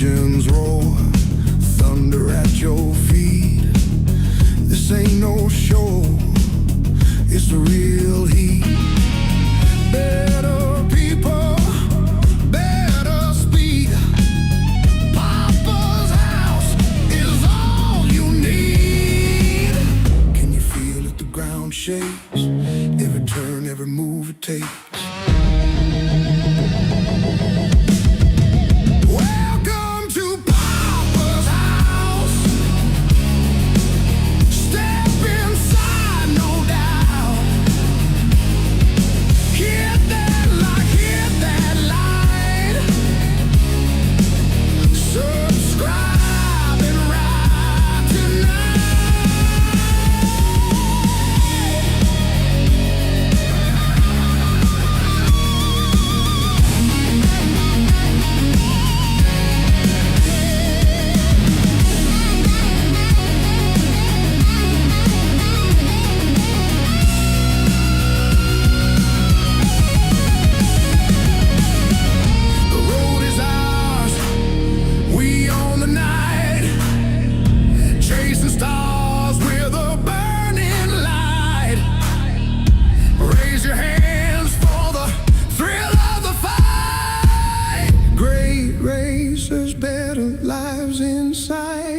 Engines roar, thunder at your feet. This ain't no show, it's the real heat. Better people, better speed. Papa's house is all you need. Can you feel it? The ground shakes, every turn, every move it takes. Welcome to Papa's house. Step inside, no doubt. Hit that like, hit that light. Subscribe and ride tonight. The road is ours, we own the night. Chasing stars with a burning light. Raise your hands for the thrill of the fight. Great racers, better lives inside.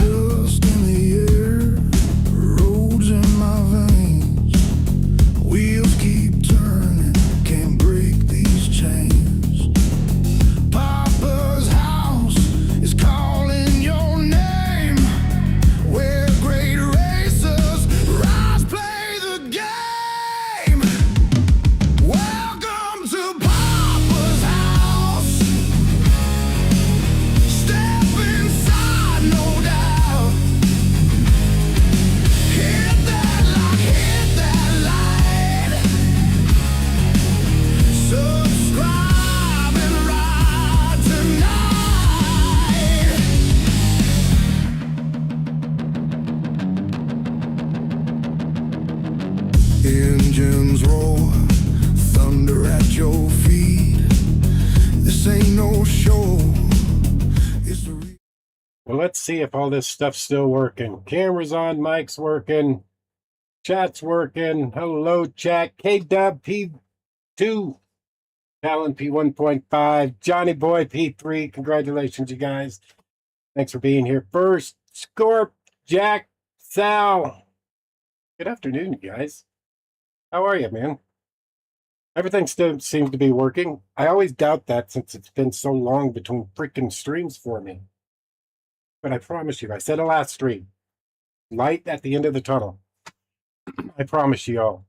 Dust in the air, roads in my veins. Wheels keep turning, can't break these chains. Papa's house is calling your name. Where great racers rise, play the game. Welcome to Papa's house. Step inside, no doubt. Hit that like, hit that light. Subscribe and ride tonight. Engines roar, thunder at your feet. This ain't no show, it's the real. Well, let's see if all this stuff's still working. Camera's on, mic's working, chat's working. Hello, chat. K-Dub P2, Talon P1.5, Johnny Boy P3. Congratulations, you guys. Thanks for being here. First, Scorp, Jack, Sal. Good afternoon, you guys. How are you, man? Everything still seems to be working. I always doubt that since it's been so long between freaking streams for me. But I promise you, I said it last stream. Light at the end of the tunnel. I promise you all.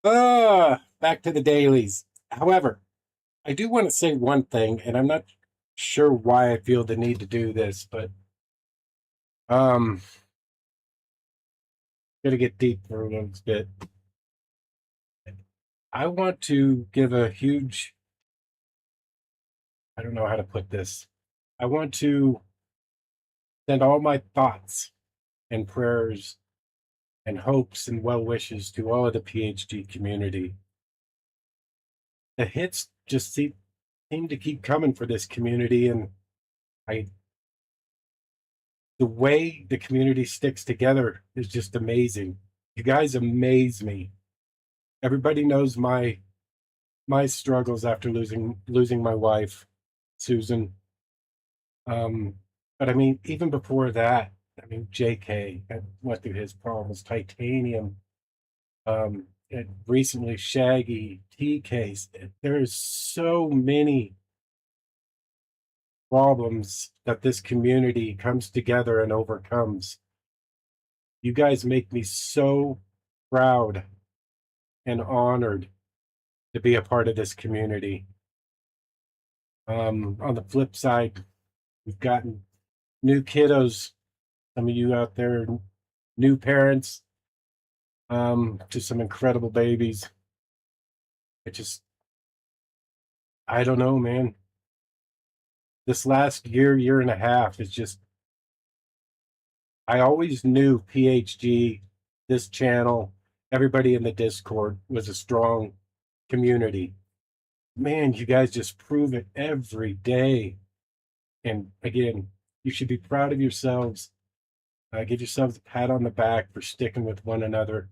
Back to the dailies. However, I do want to say one thing, and I'm not sure why I feel the need to do this, but gotta get deep for a little bit. I want to give a huge, I don't know how to put this. I want to send all my thoughts and prayers and hopes and well wishes to all of the PhD community. The hits just seem to keep coming for this community, and I the way the community sticks together is just amazing. You guys amaze me. Everybody knows my struggles after losing my wife, Susan. But I mean, even before that, I mean, JK went through his problems, titanium, and recently Shaggy, TK. There's so many problems that this community comes together and overcomes. You guys make me so proud and honored to be a part of this community. On the flip side, we've gotten new kiddos, some of you out there, new parents, to some incredible babies. I don't know, man. This last year and a half is just, I always knew PHG, this channel, everybody in the Discord was a strong community. Man, you guys just prove it every day. And again, you should be proud of yourselves. Give yourselves a pat on the back for sticking with one another,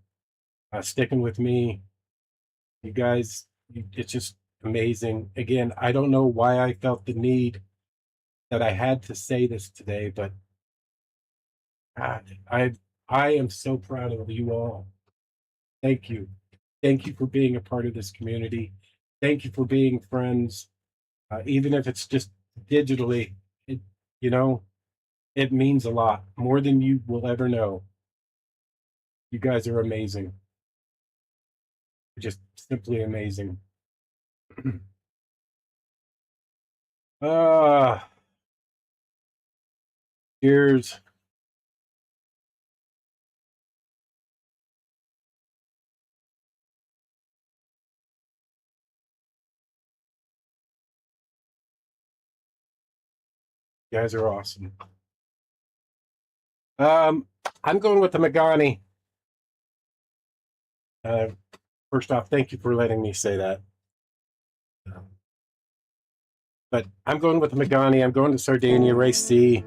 sticking with me. You guys, it's just amazing. Again, I don't know why I felt the need that I had to say this today, but God, I am so proud of you all. Thank you. Thank you for being a part of this community. Thank you for being friends. Even if it's just digitally, it, you know, it means a lot, more than you will ever know. You guys are amazing. Just simply amazing. Cheers. You guys are awesome. I'm going with the Megani. First off, thank you for letting me say that. But I'm going with the Megani. I'm going to Sardinia, race C.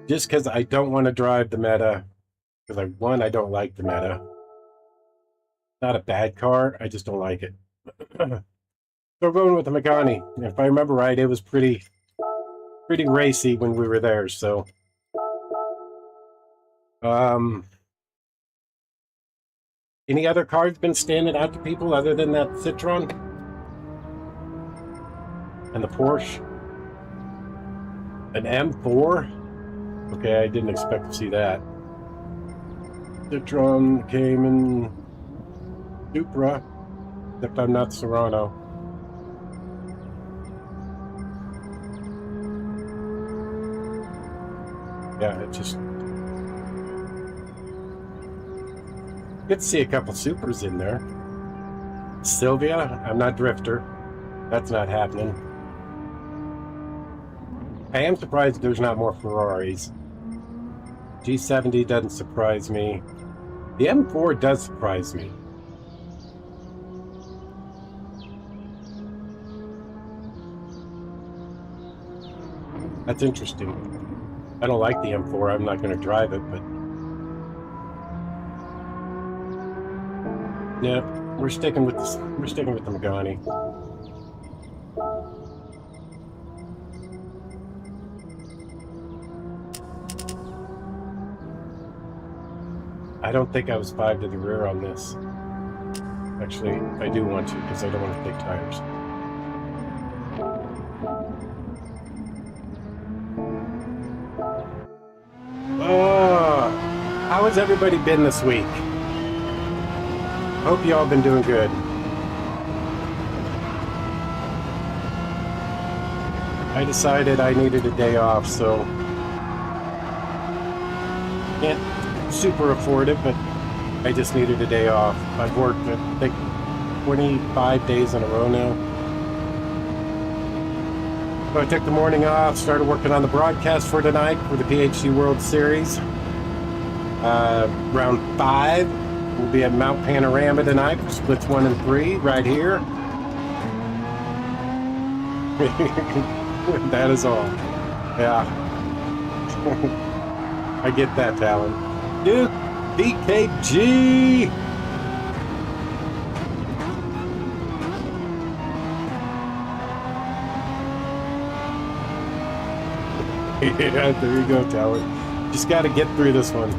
Just because I don't want to drive the Meta. Because I don't like the Meta. Not a bad car, I just don't like it. So we're going with the Megani. If I remember right, it was pretty racy when we were there, so any other cars been standing out to people other than that Citroen and the Porsche? An M4? Okay, I didn't expect to see that. Citroen, Cayman, Supra, except I'm not Serrano. Yeah, it just... Good to see a couple Supras in there. Sylvia, I'm not Drifter. That's not happening. I am surprised there's not more Ferraris. G70 doesn't surprise me. The M4 does surprise me. That's interesting. I don't like the M4. I'm not going to drive it, but yeah, we're sticking with this. We're sticking with the Megani. I don't think I was 5 to the rear on this. Actually, I do want to because I don't want to take tires. Oh, how has everybody been this week? Hope you all been doing good. I decided I needed a day off, so can't super afford it, but I just needed a day off. I've worked, I think, 25 days in a row now. So I took the morning off, started working on the broadcast for tonight for the PHC World Series. Round 5, we'll be at Mount Panorama tonight for splits 1 and 3, right here. That is all. Yeah. I get that, Talon. Duke, BKG! Yeah, there you go, Talon. Just got to get through this one.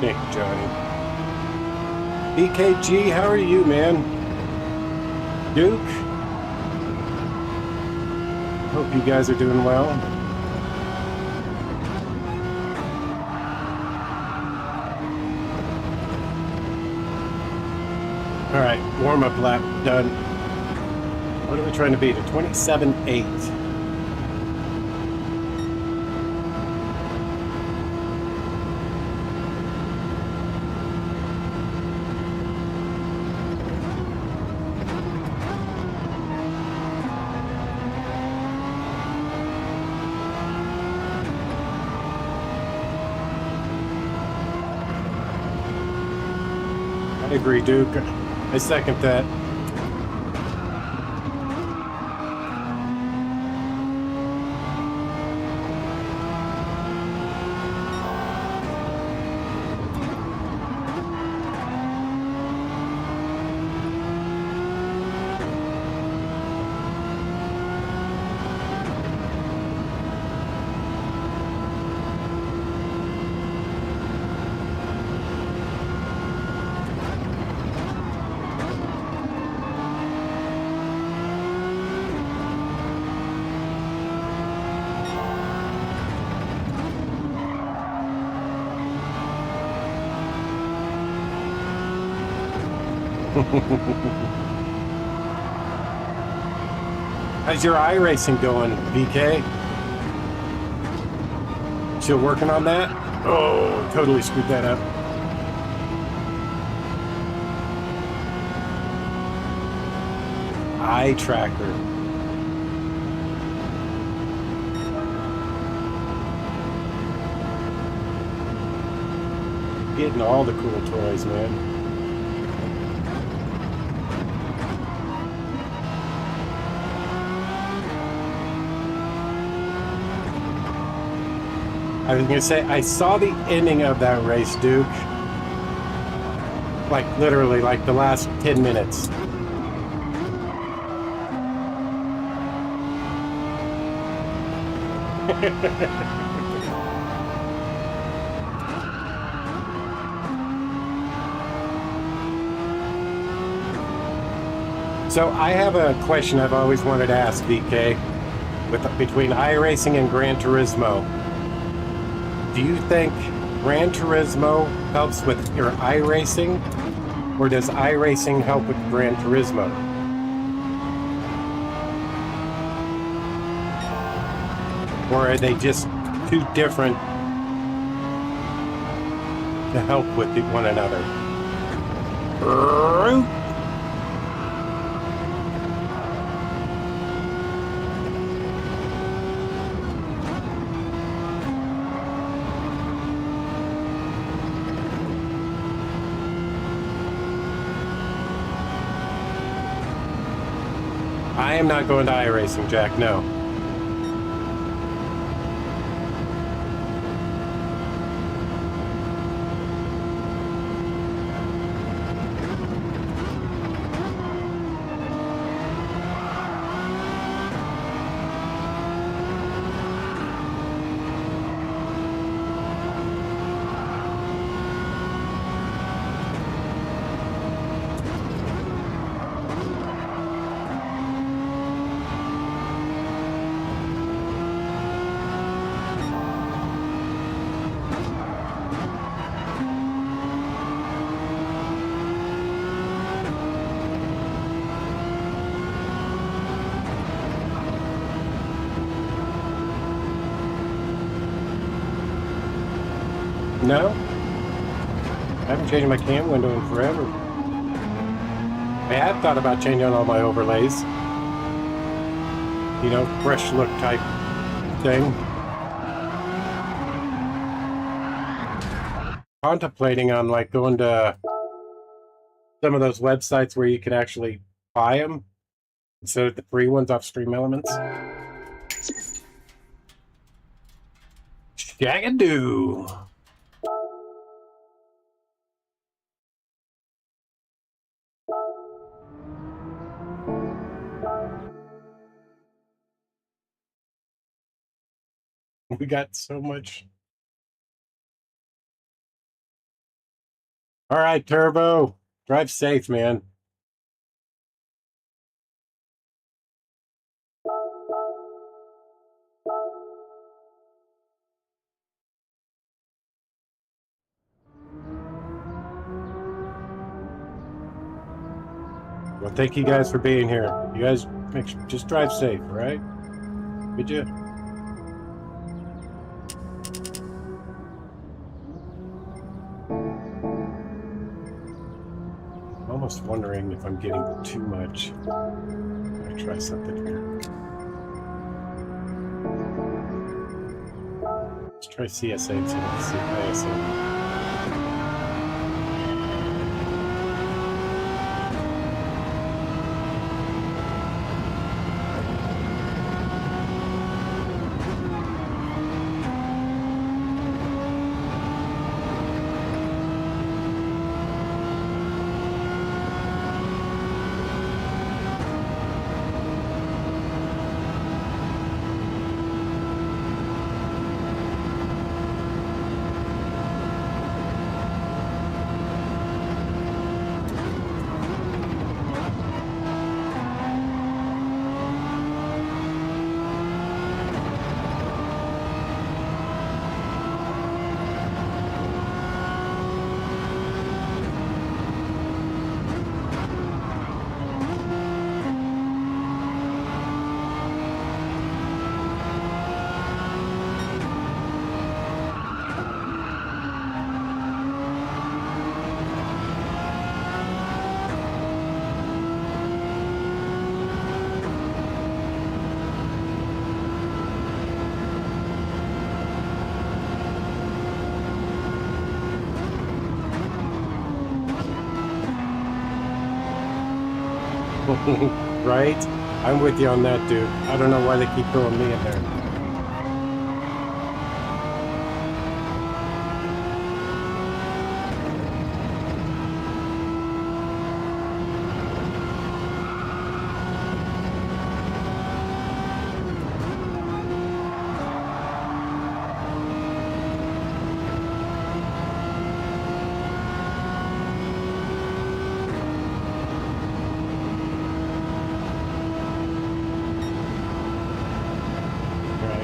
Thank you, Johnny. BKG, how are you, man? Duke? Hope you guys are doing well. All right, warm-up lap done. What are we trying to beat? A 27.8. I agree, Duke. I second that. How's your iRacing going, BK? Still working on that? Oh, totally screwed that up. Eye tracker. Getting all the cool toys, man. I was gonna say, I saw the ending of that race, Duke. Like, literally, like the last 10 minutes. So I have a question I've always wanted to ask, VK, between iRacing and Gran Turismo. Do you think Gran Turismo helps with your iRacing, or does iRacing help with Gran Turismo? Or are they just too different to help with one another? I am not going to iRacing, Jack, no. No? I haven't changed my cam window in forever. I had thought about changing all my overlays. You know, fresh look type thing. Contemplating on like going to some of those websites where you can actually buy them instead of the free ones off Stream Elements. Shagadoo. We got so much. All right, Turbo. Drive safe, man. Well, thank you guys for being here. You guys just drive safe, all right? Would you? I'm almost wondering if I'm getting too much. I'm gonna try something here. Let's try CSA instead of ISA. Right? I'm with you on that, dude. I don't know why they keep throwing me in there.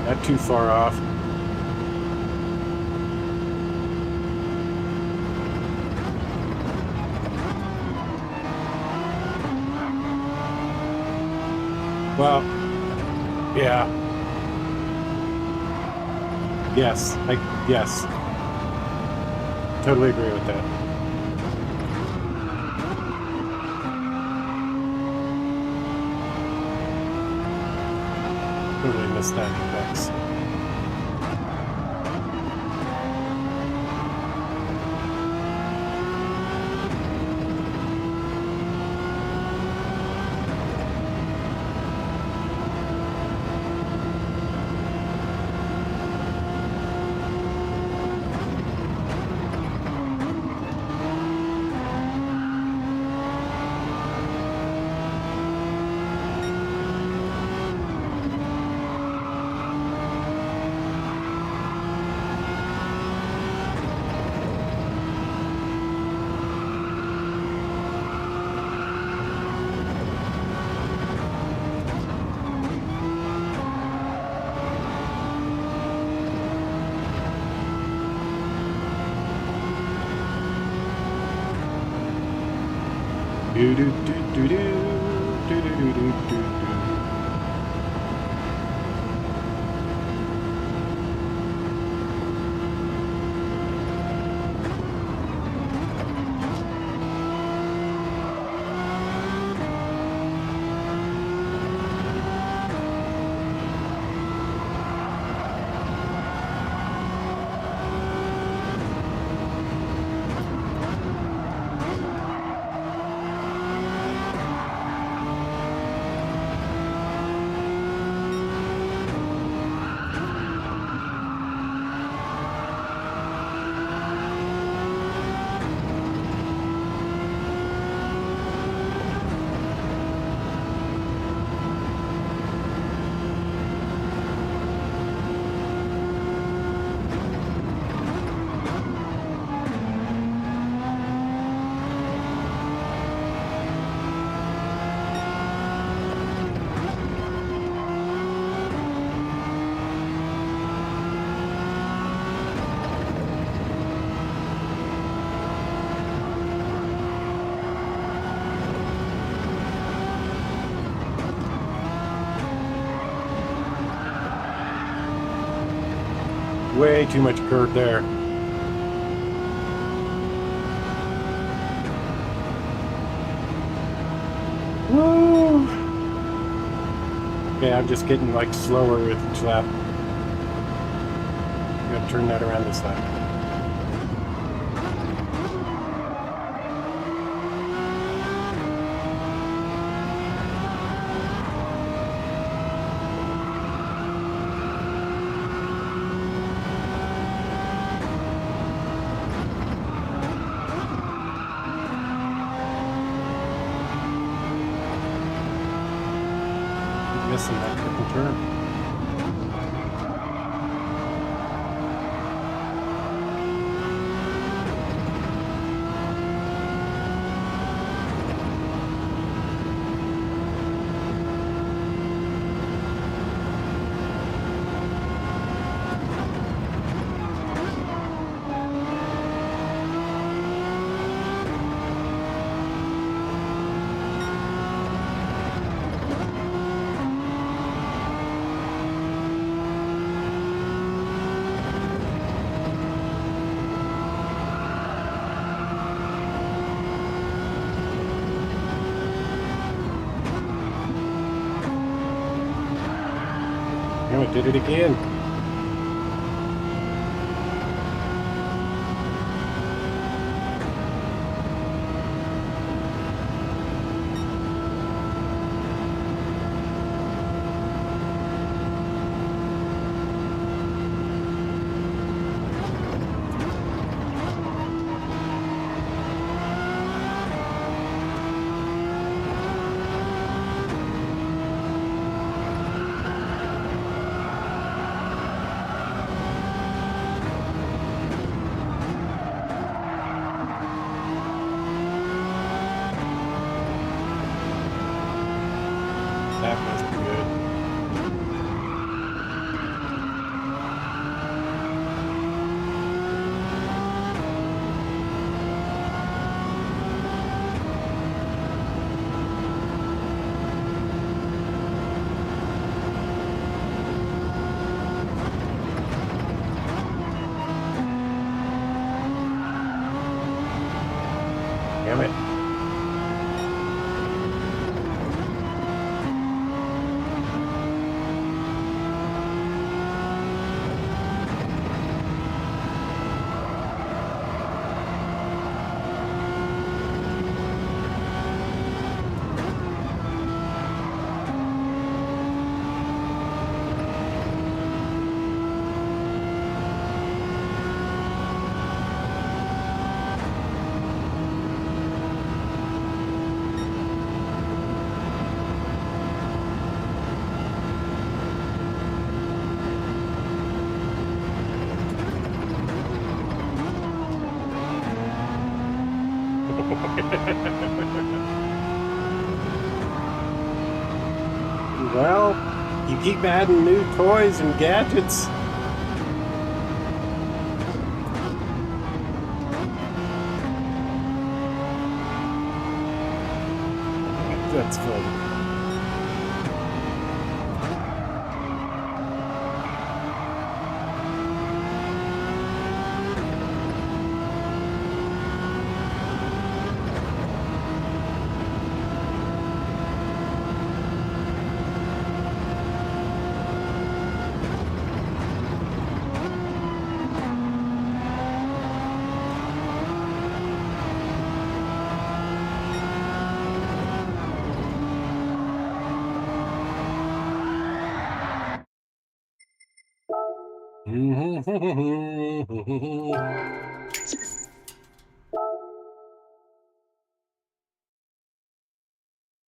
Not too far off. Well, yeah. Yes, yes. Totally agree with that. Totally missed that effects. Do do do do do do do do do do. Way too much curb there. Woo! Okay, I'm just getting like slower with each lap. I'm gonna turn that around this time. Missing that triple turn. Oh, it did it again. That was good. Damn it. Well, you keep adding new toys and gadgets. That's fun.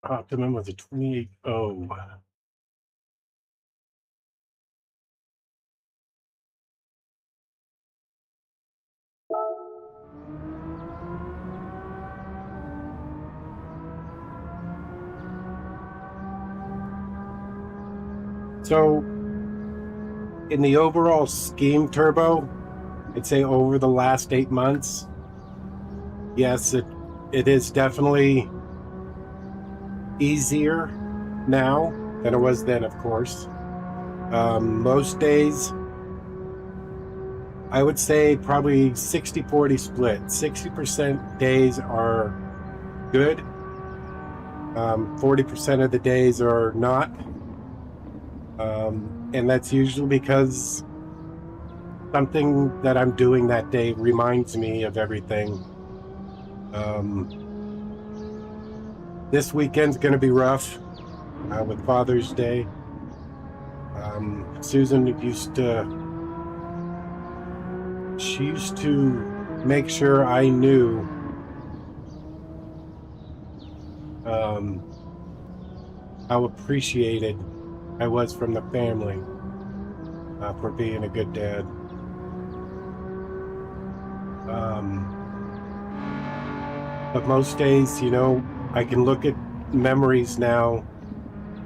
Optimum was a 28.0. So, in the overall scheme, Turbo, I'd say over the last 8 months, yes, it is definitely easier now than it was then, of course. Most days, I would say probably 60-40 split. 60% days are good. 40% of the days are not. And that's usually because something that I'm doing that day reminds me of everything. This weekend's going to be rough with Father's Day. Susan used to make sure I knew how appreciated I was from the family for being a good dad. But most days, you know, I can look at memories now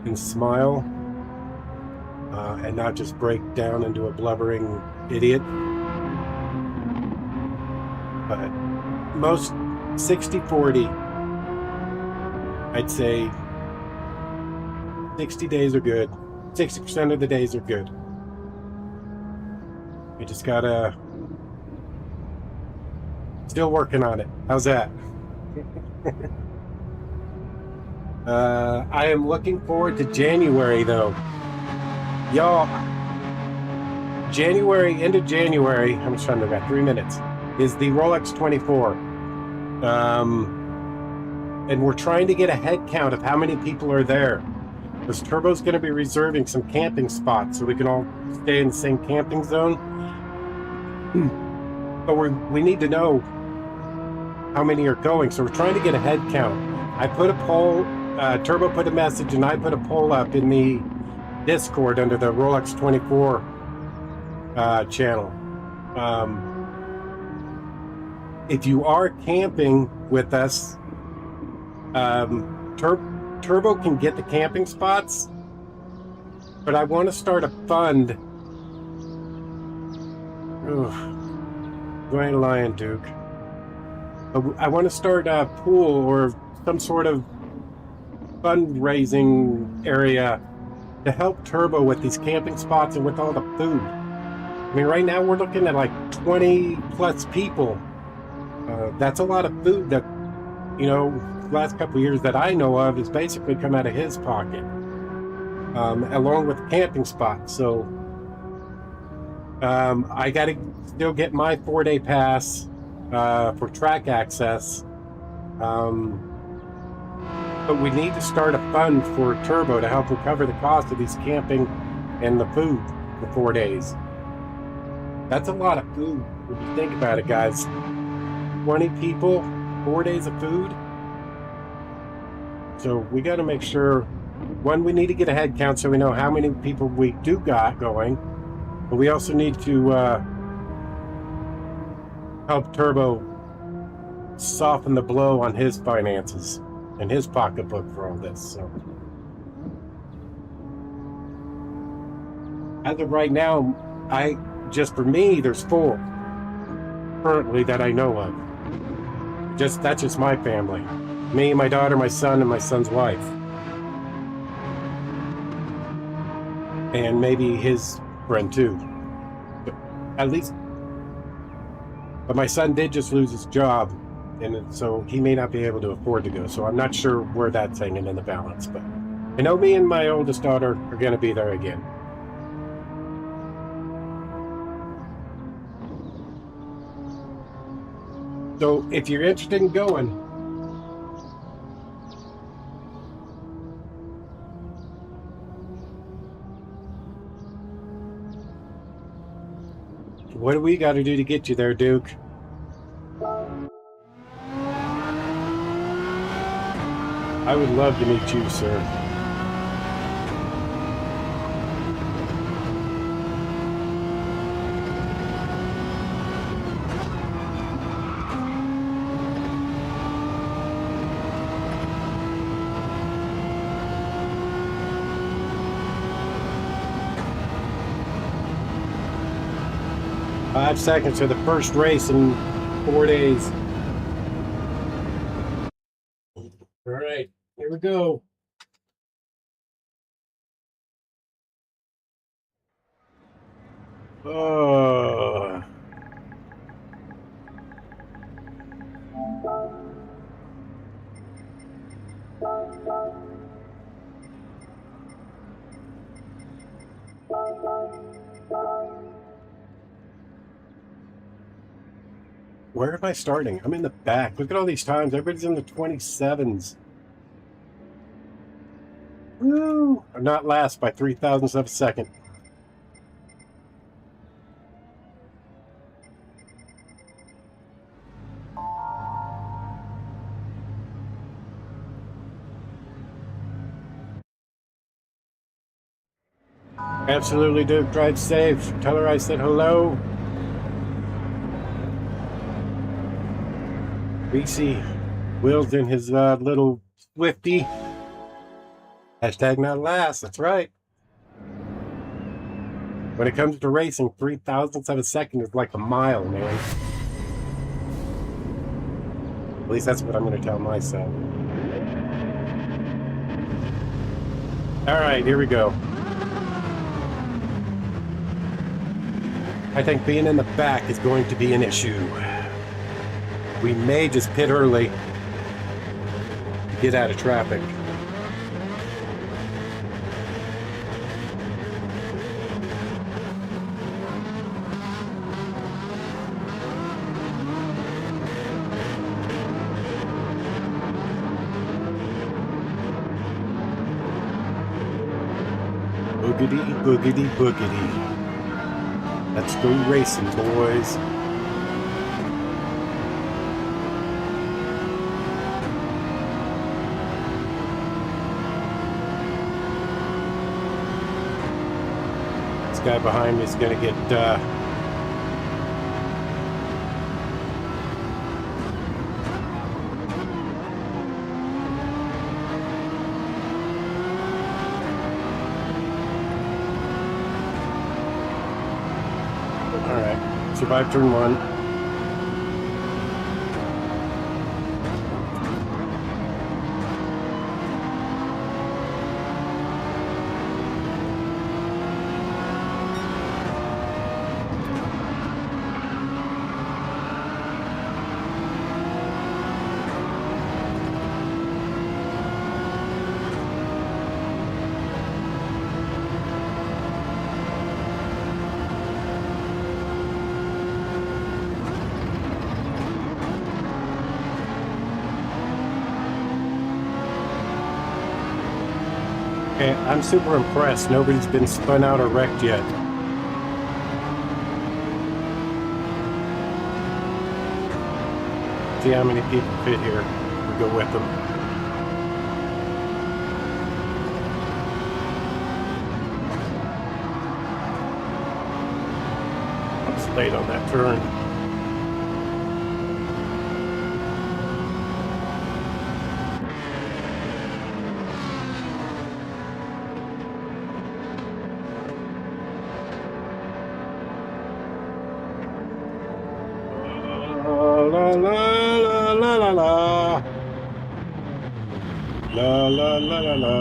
and smile and not just break down into a blubbering idiot. But most 60-40, I'd say 60 days are good. 60% of the days are good. You just gotta still working on it. How's that? I am looking forward to January though. Y'all, end of January, how much time do we got? 3 minutes, is the Rolex 24. And we're trying to get a head count of how many people are there. Because Turbo's going to be reserving some camping spots so we can all stay in the same camping zone. But we need to know how many are going. So we're trying to get a head count. I put a poll, Turbo put a message, and I put a poll up in the Discord under the Rolex 24 channel. If you are camping with us, Turbo can get the camping spots, but I want to start a fund. You ain't lying, Duke. I want to start a pool or some sort of fundraising area to help Turbo with these camping spots and with all the food. I mean, right now we're looking at like 20 plus people. That's a lot of food that, you know, last couple of years that I know of has basically come out of his pocket, along with camping spots. So I got to still get my 4-day pass for track access. But we need to start a fund for Turbo to help recover the cost of these camping and the food for 4 days. That's a lot of food when you think about it, guys. 20 people, 4 days of food. So we got to make sure, one, we need to get a head count so we know how many people we do got going. But we also need to help Turbo soften the blow on his finances and his pocketbook for all this. So as of right now, just for me, there's 4 currently that I know of. That's just my family. Me, my daughter, my son, and my son's wife. And maybe his friend too. But at least, but my son did just lose his job, and so he may not be able to afford to go. So I'm not sure where that's hanging in the balance. But I know me and my oldest daughter are going to be there again. So if you're interested in going, what do we got to do to get you there, Duke? I would love to meet you, sir. Five seconds to the first race in 4 days. All right, here we go. Oh, Where am I starting? I'm in the back. Look at all these times. Everybody's in the 27s. Woo! I'm not last by 3,000ths of a second. Absolutely, Duke. Drive safe. Tell her I said hello. Reese wheels in his little Swifty. Hashtag not last. That's right. When it comes to racing, 3,000ths of a second is like a mile, man. At least that's what I'm going to tell myself. All right, here we go. I think being in the back is going to be an issue. We may just pit early to get out of traffic. Boogity, boogity, boogity. Let's go racing, boys. This guy behind me is going to get Alright, survived turn one. Okay, I'm super impressed. Nobody's been spun out or wrecked yet. See how many people fit here. We go with them. I was late on that turn. La la la la la la la la la la la.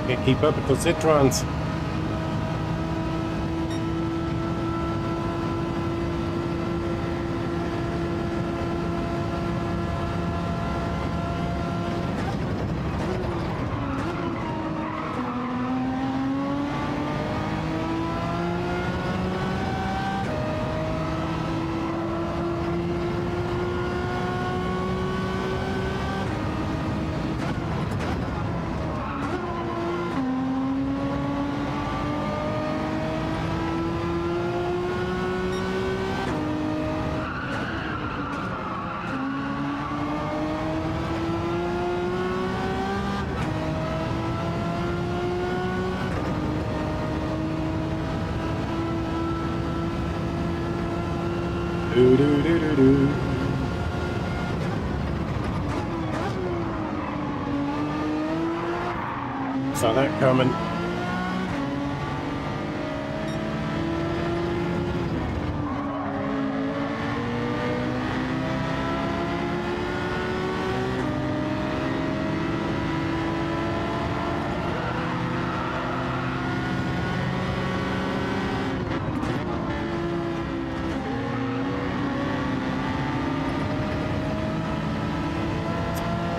Can't keep up with those Citrons. Do do do do do. Saw that coming.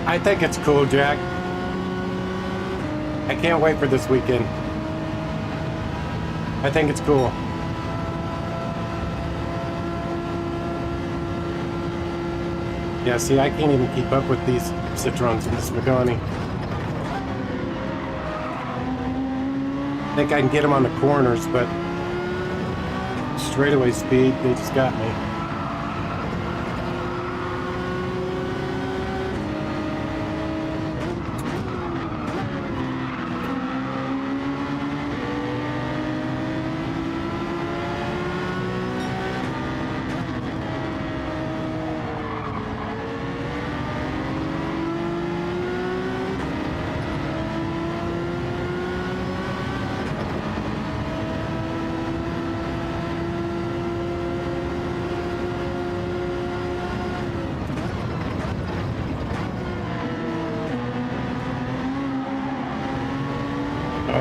I think it's cool, Jack. I can't wait for this weekend. I think it's cool. Yeah, see, I can't even keep up with these Citrons in this Pagani. I think I can get them on the corners, but straightaway speed, they just got me.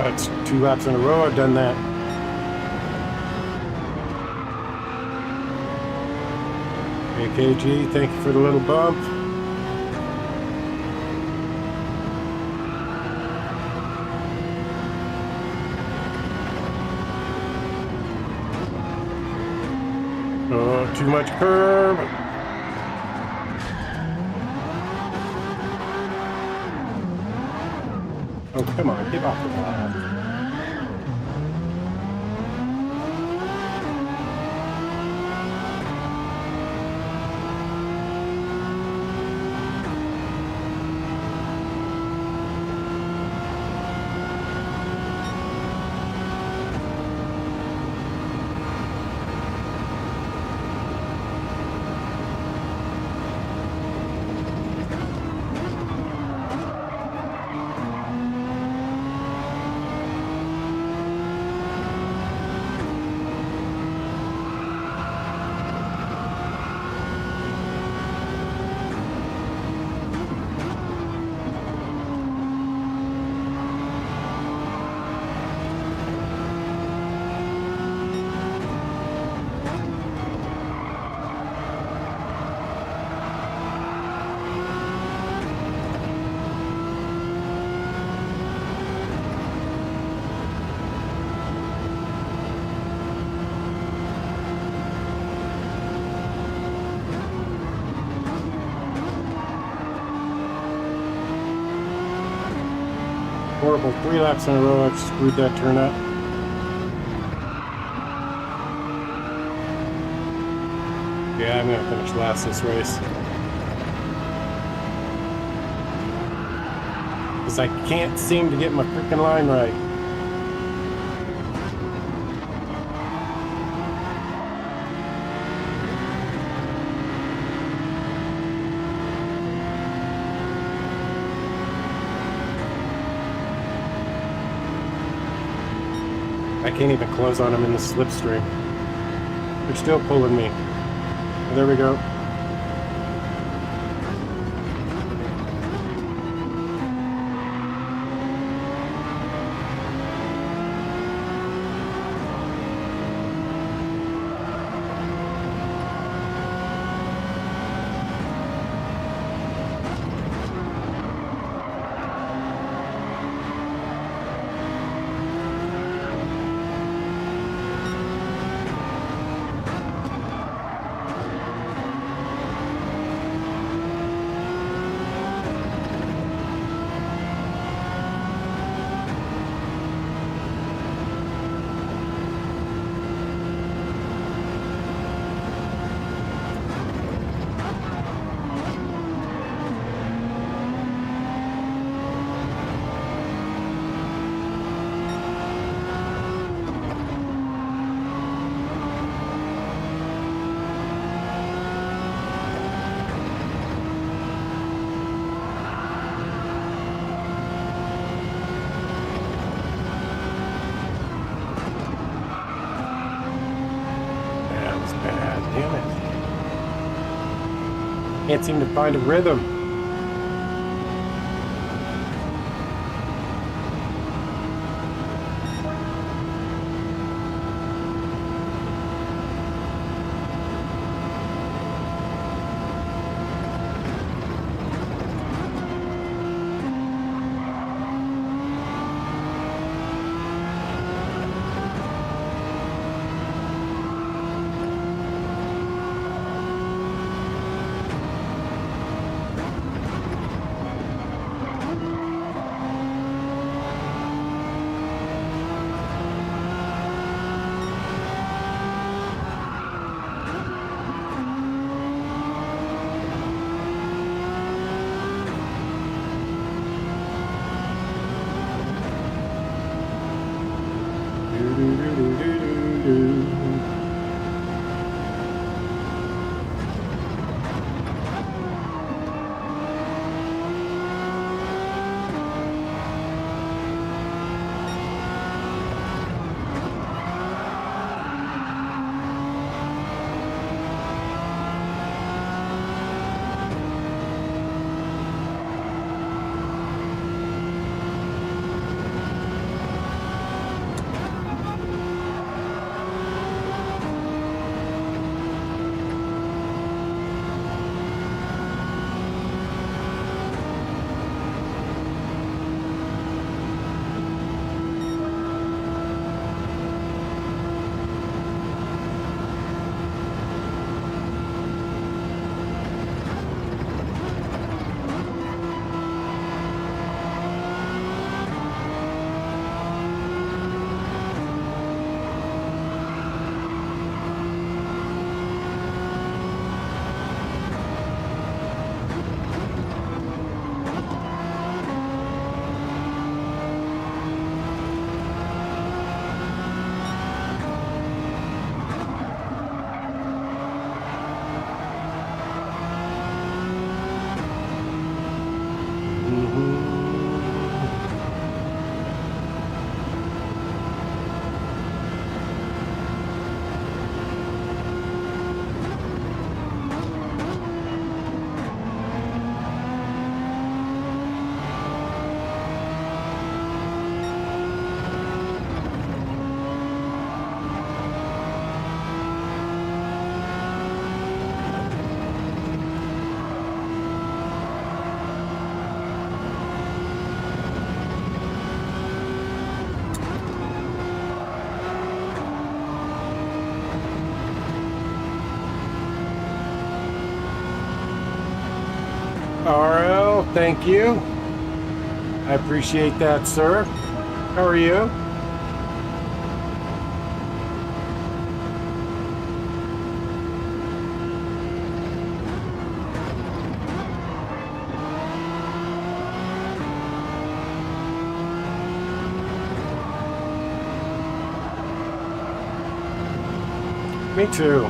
It's 2 laps in a row I've done that. AKG, thank you for the little bump. Oh, too much curve. Oh, come on, get off the line. Horrible, 3 laps in a row, I've screwed that turn up. Yeah, I'm gonna finish last this race. Because I can't seem to get my freaking line right. I can't even close on them in the slipstream. They're still pulling me. There we go. Can't seem to find a rhythm. RL, thank you. I appreciate that, sir. How are you? Me too.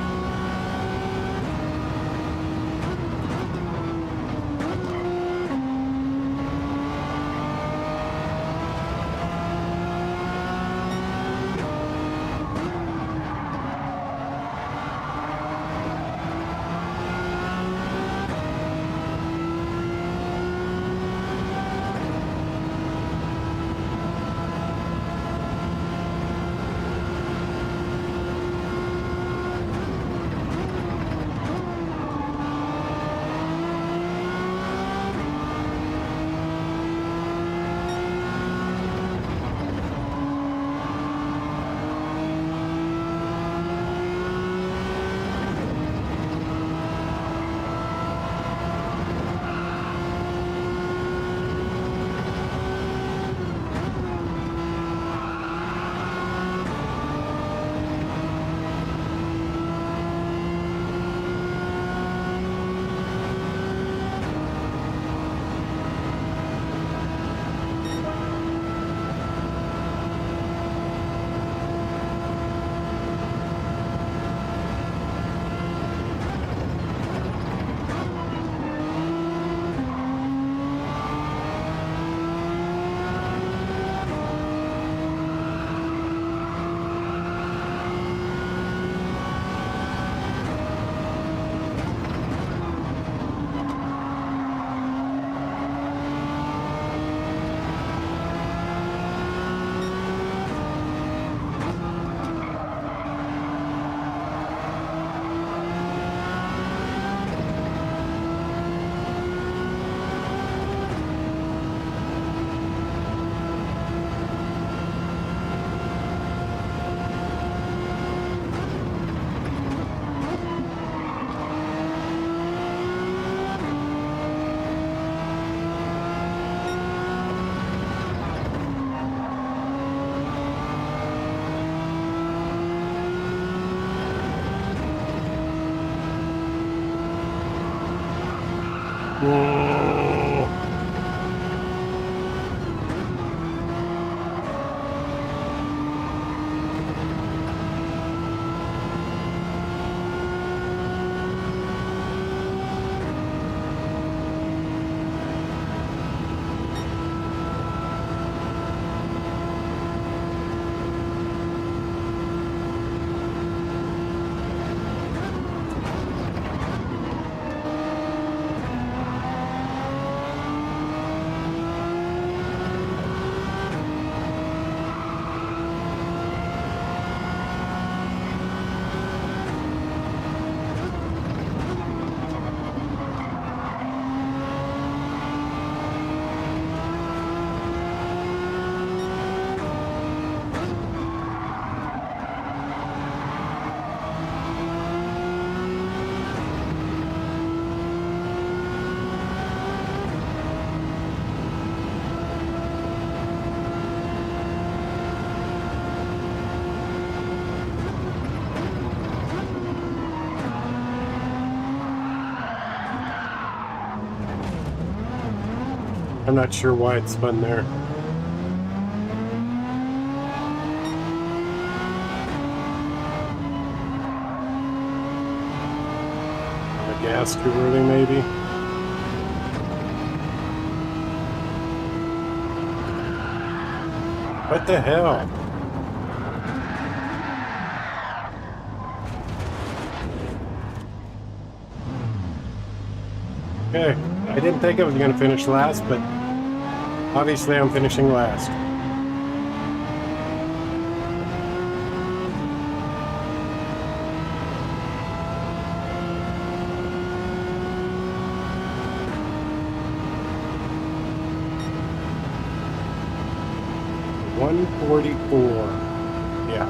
not sure why it spun there. The gas too early, maybe. What the hell? Okay, I didn't think I was going to finish last, but obviously I'm finishing last. $144. Yeah.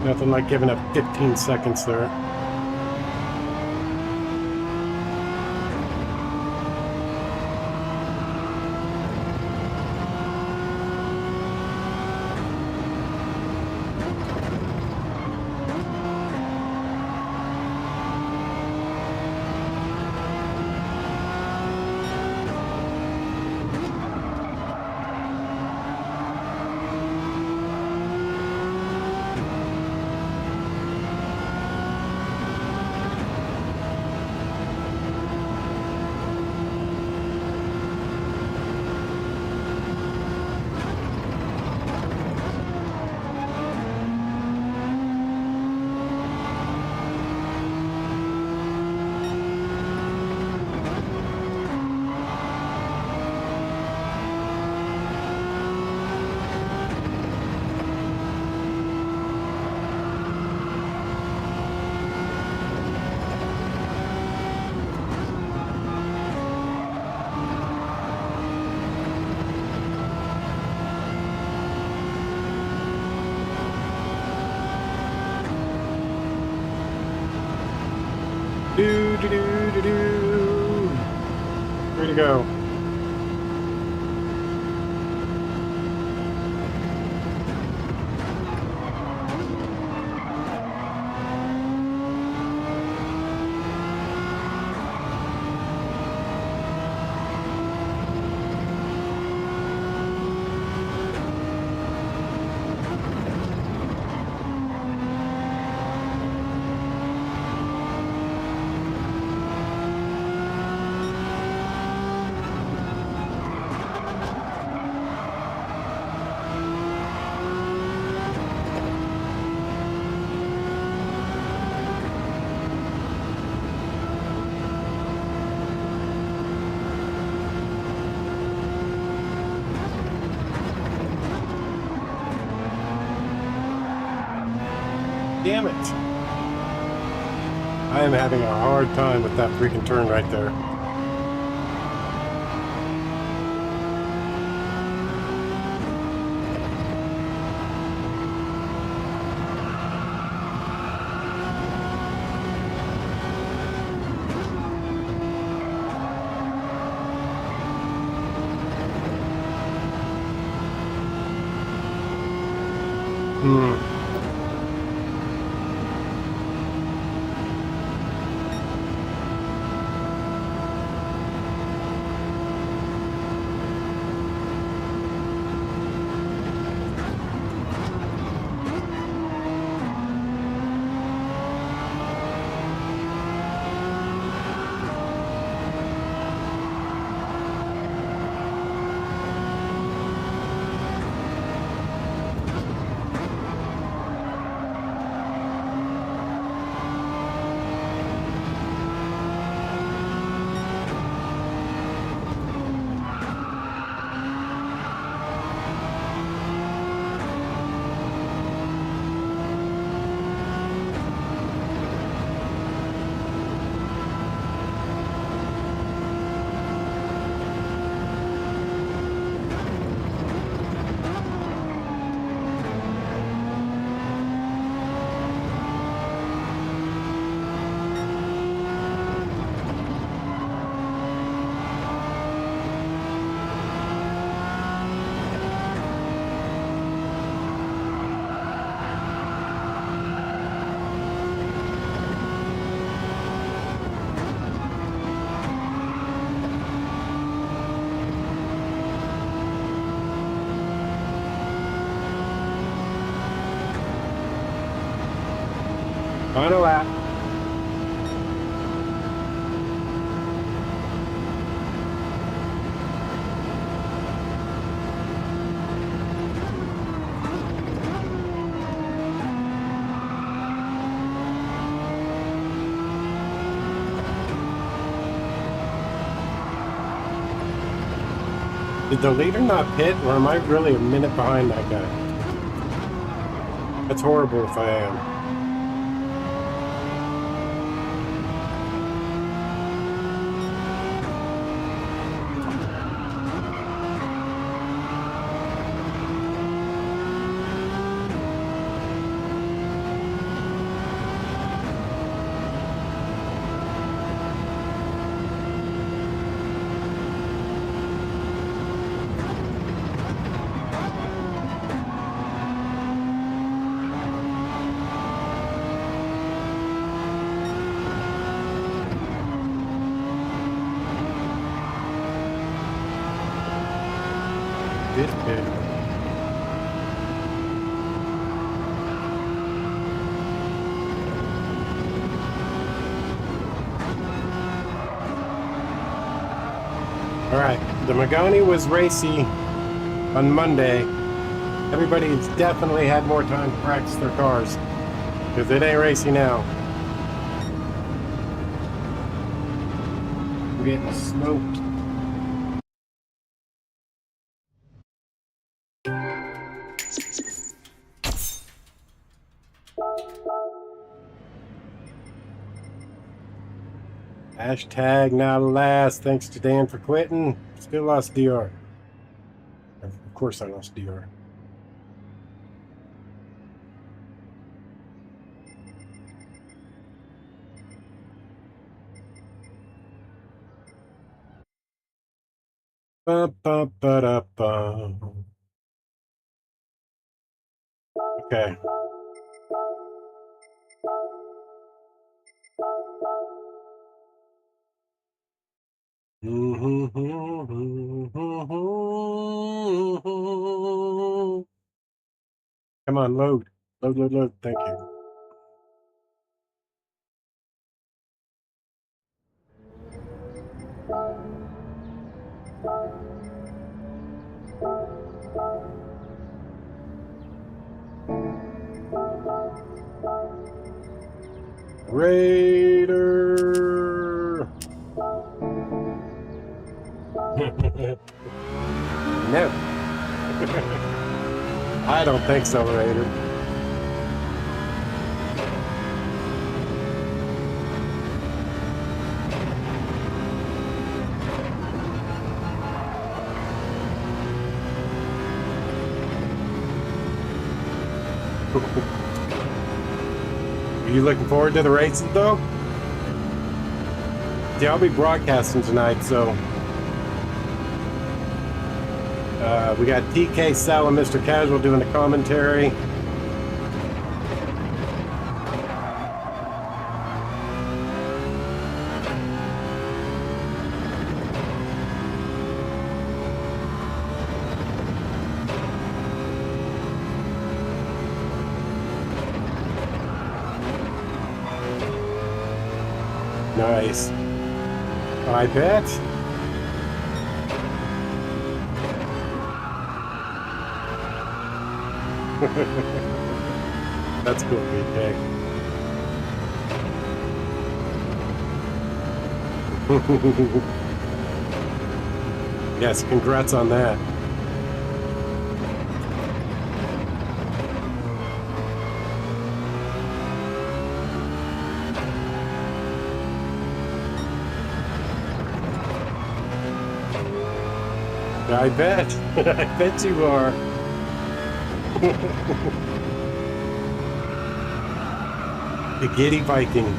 Nothing like giving up 15 seconds there. Way to go. Damn it. I am having a hard time with that freaking turn right there. Final lap. Did the leader not pit, or am I really a minute behind that guy? That's horrible if I am. Did pit. All right, the Magani was racy on Monday. Everybody's definitely had more time to practice their cars because it ain't racy now. I'm getting smoked. Hashtag not last. Thanks to Dan for quitting. Still lost DR. Of course I lost DR. Ba, ba, ba, da, ba. Okay. Come on, load. Load, load, load. Thank you. Raider. No. I don't think so, Raider. Are you looking forward to the races, though? Yeah, I'll be broadcasting tonight, so we got TK, Sal, and Mr. Casual doing the commentary. Nice. I bet. That's cool, BK. Yes, congrats on that. I bet. I bet you are. The Giddy Viking.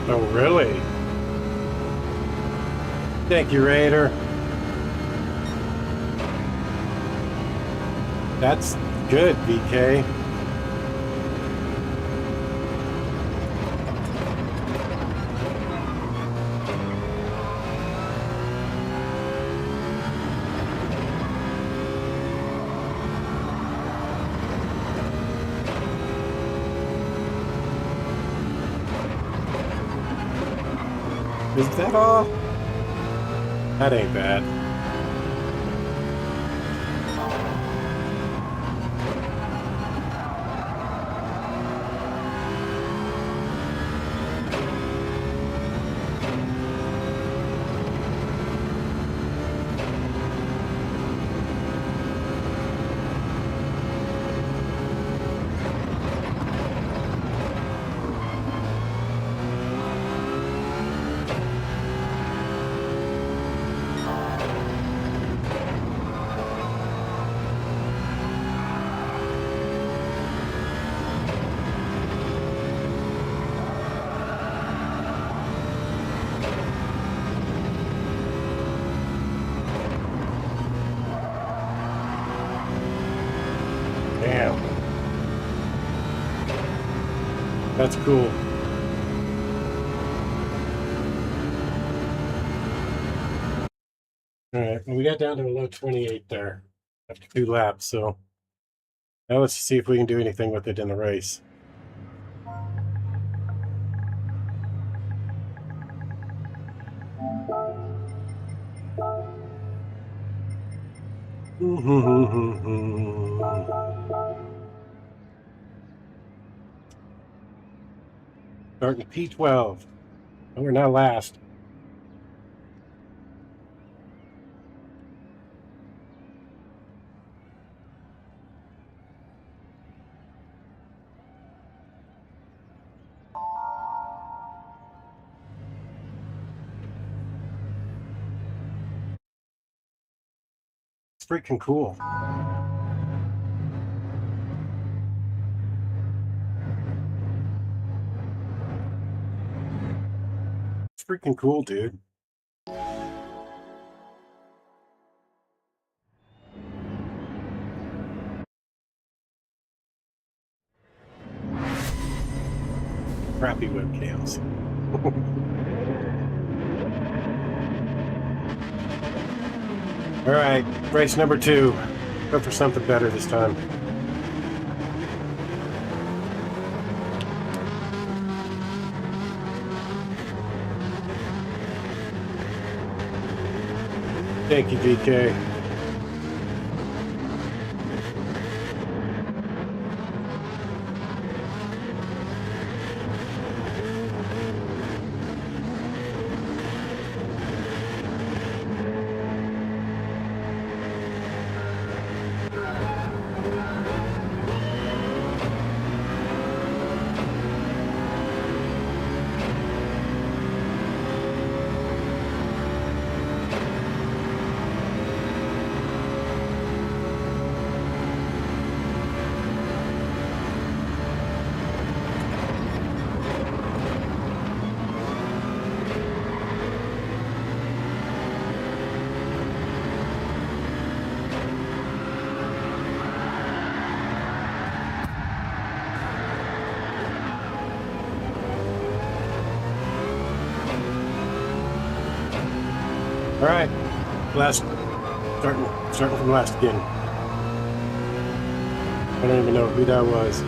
Oh, really? Thank you, Raider. That's good, BK. Is that all? That ain't bad. Damn. That's cool. Alright, we got down to a low 28 there after 2 laps, so now let's see if we can do anything with it in the race. Starting P12. And we're now last. It's freaking cool. It's freaking cool, dude. Crappy webcams. All right, race number 2. Go for something better this time. Thank you, DK. All right, last, starting from last again. I don't even know who that was.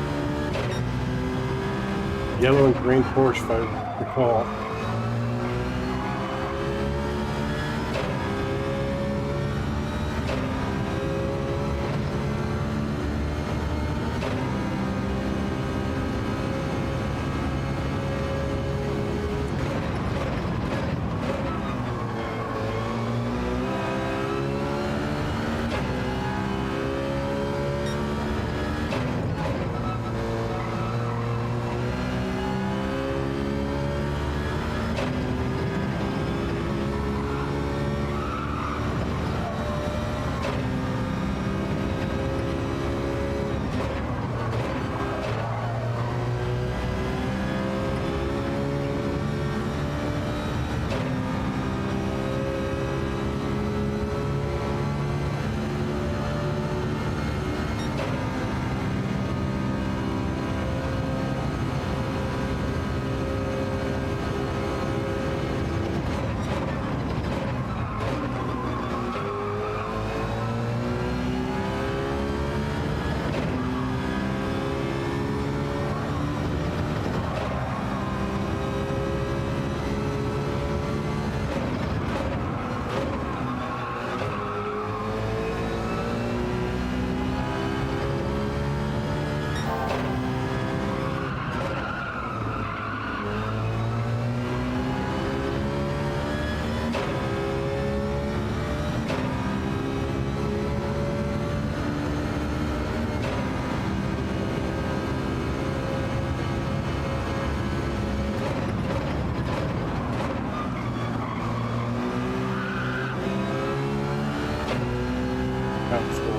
Yellow and green Porsche, if I recall. Comfortable.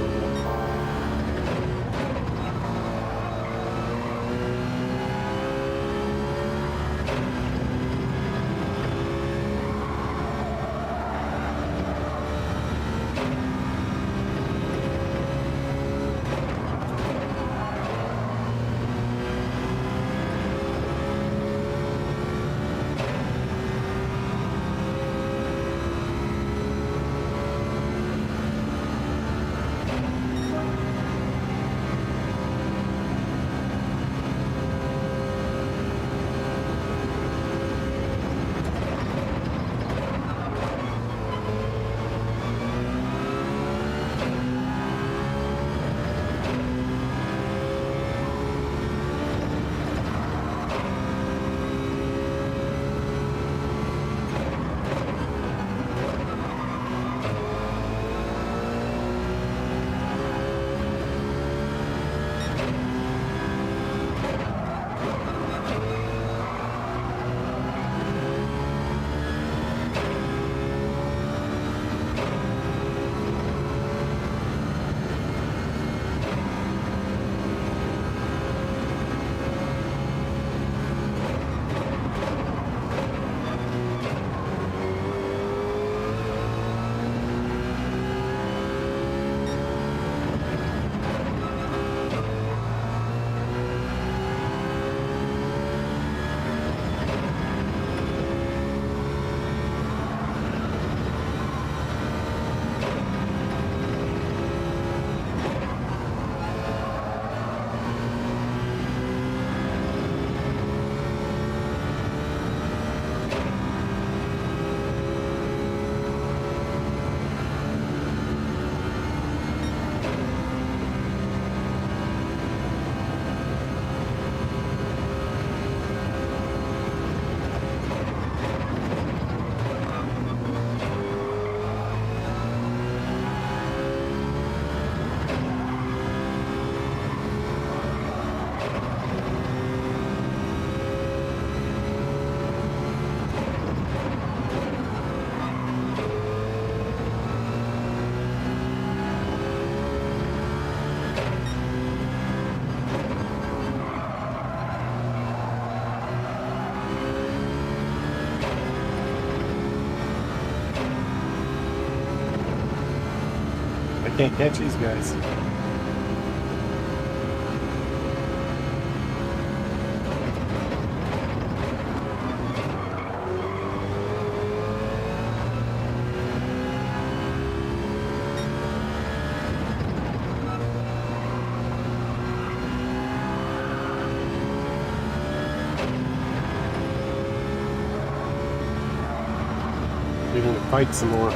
Can't catch these guys. We're gonna fight some more.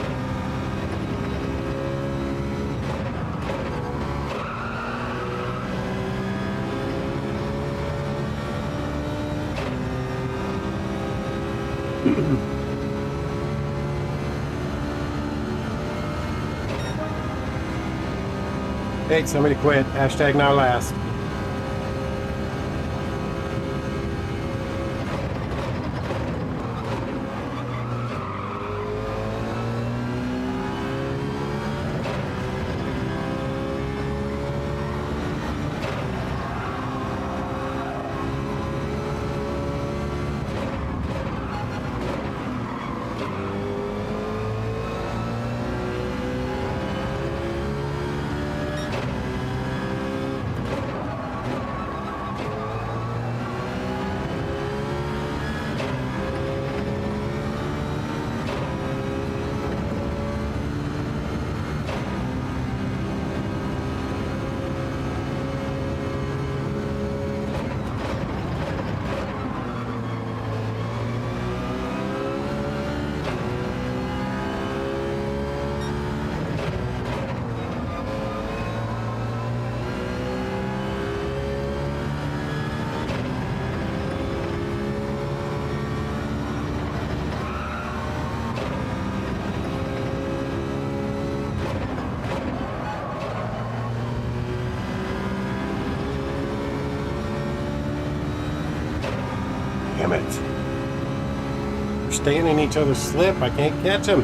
Hey, somebody quit. Hashtag now last. Damn it. They're staying in each other's slip. I can't catch them.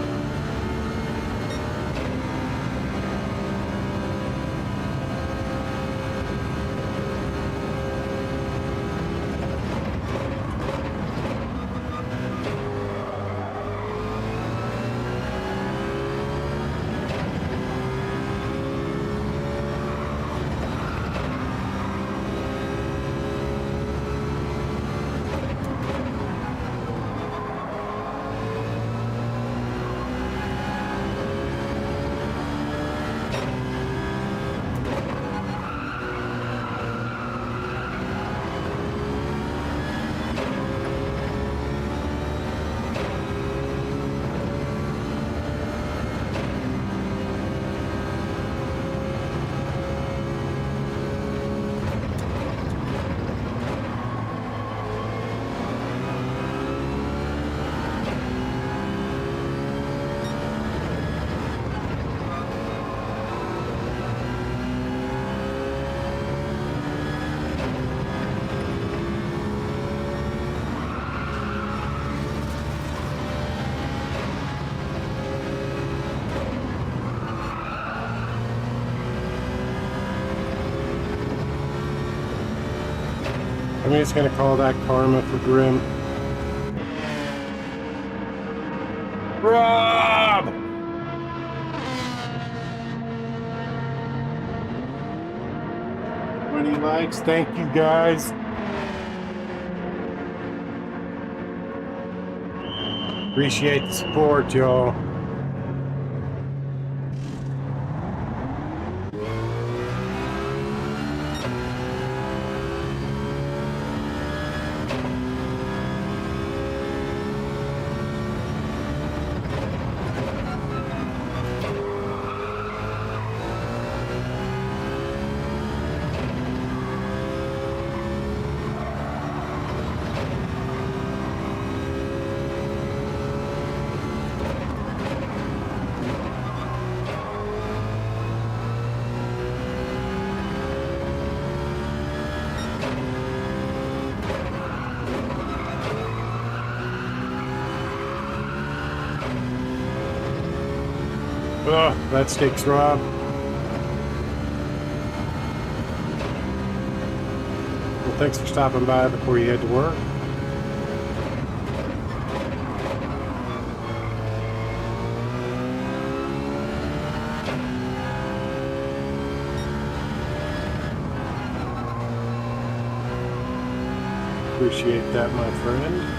I'm just gonna call that karma for Grim. Rob! What he likes, thank you guys. Appreciate the support, y'all. Oh, that stinks, Rob. Well, thanks for stopping by before you head to work. Appreciate that, my friend.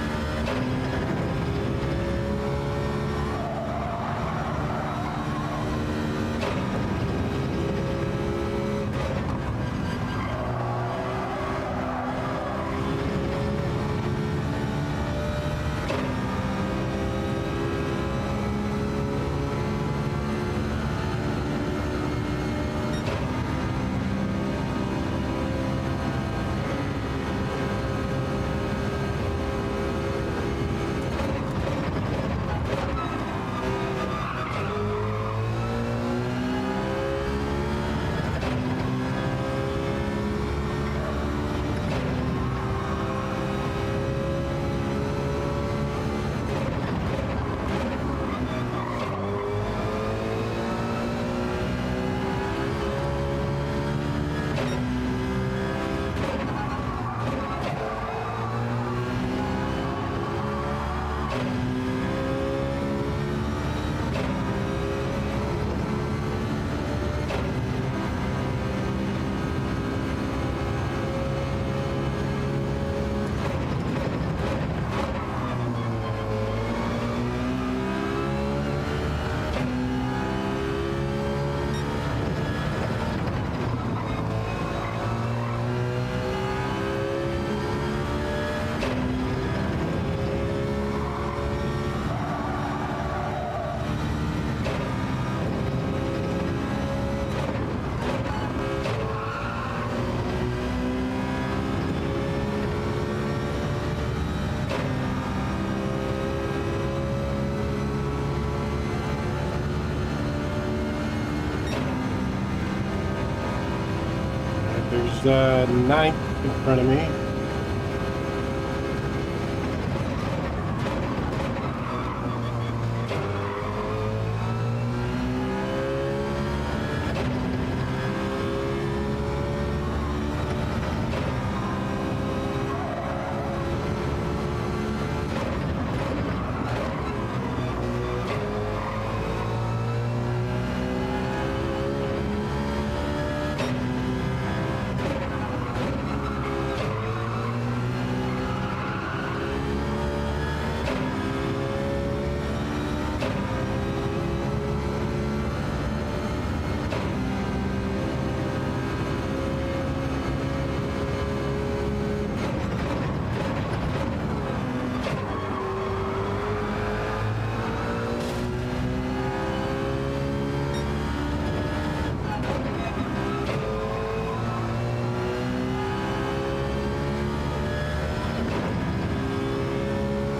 There's 9th in front of me.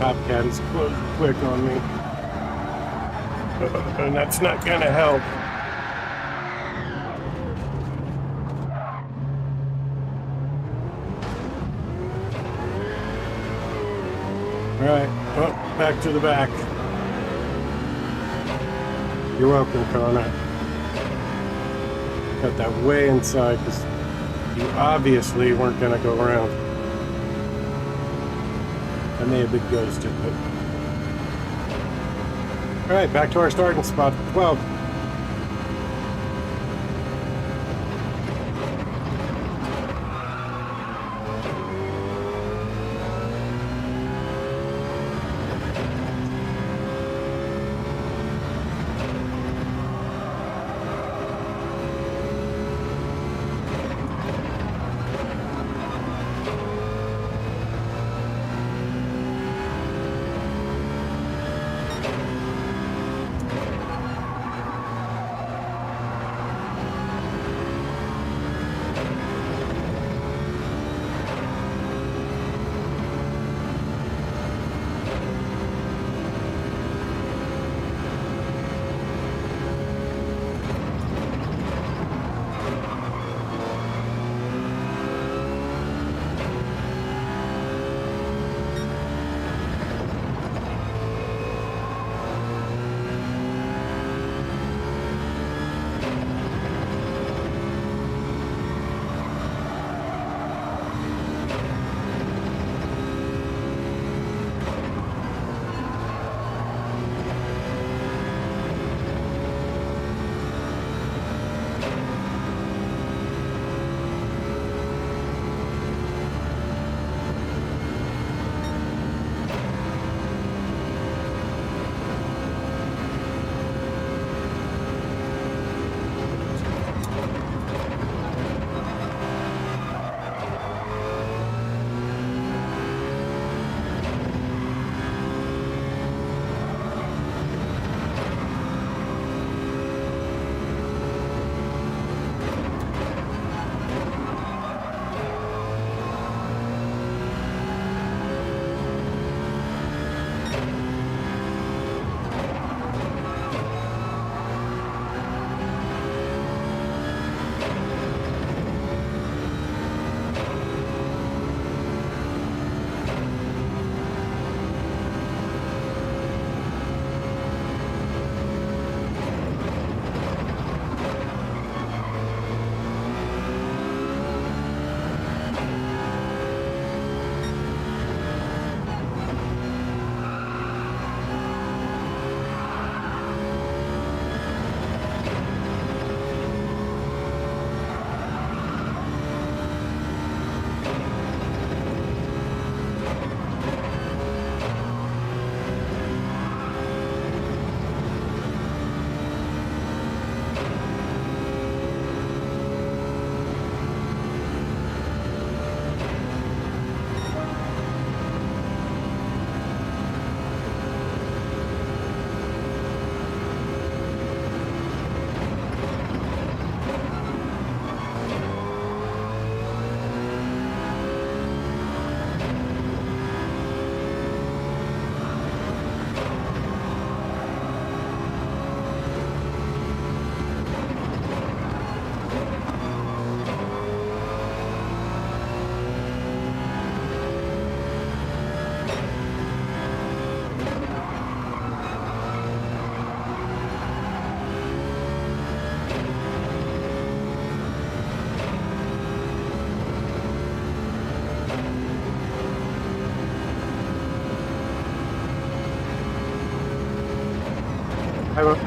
Bobcat is close quick on me. And that's not gonna help. Alright, oh, back to the back. You're welcome, Connor. Got that way inside because you obviously weren't gonna go around. I may have been ghosted, but... Alright, back to our starting spot, 12.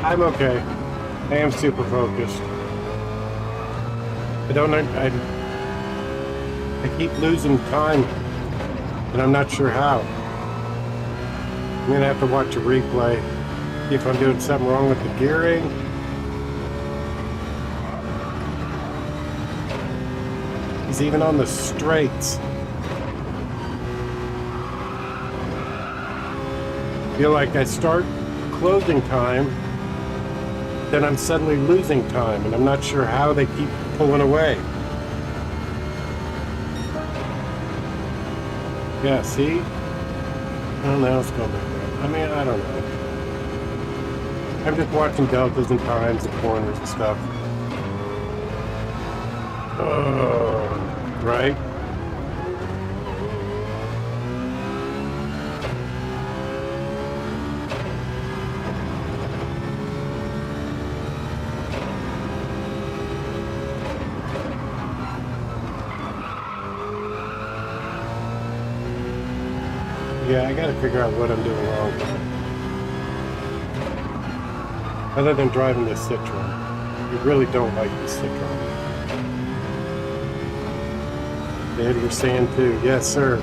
I'm okay. I am super focused. I keep losing time, and I'm not sure how. I'm gonna have to watch a replay, see if I'm doing something wrong with the gearing. He's even on the straights. Feel like I start closing time, then I'm suddenly losing time, and I'm not sure how they keep pulling away. Yeah, see? Oh, now it's going back up. I mean, I don't know. I'm just watching deltas and times and corners and stuff. Right? Yeah, I gotta figure out what I'm doing wrong with it. Other than driving this Citroen. You really don't like this Citroen. Dad, you're saying too. Yes, sir.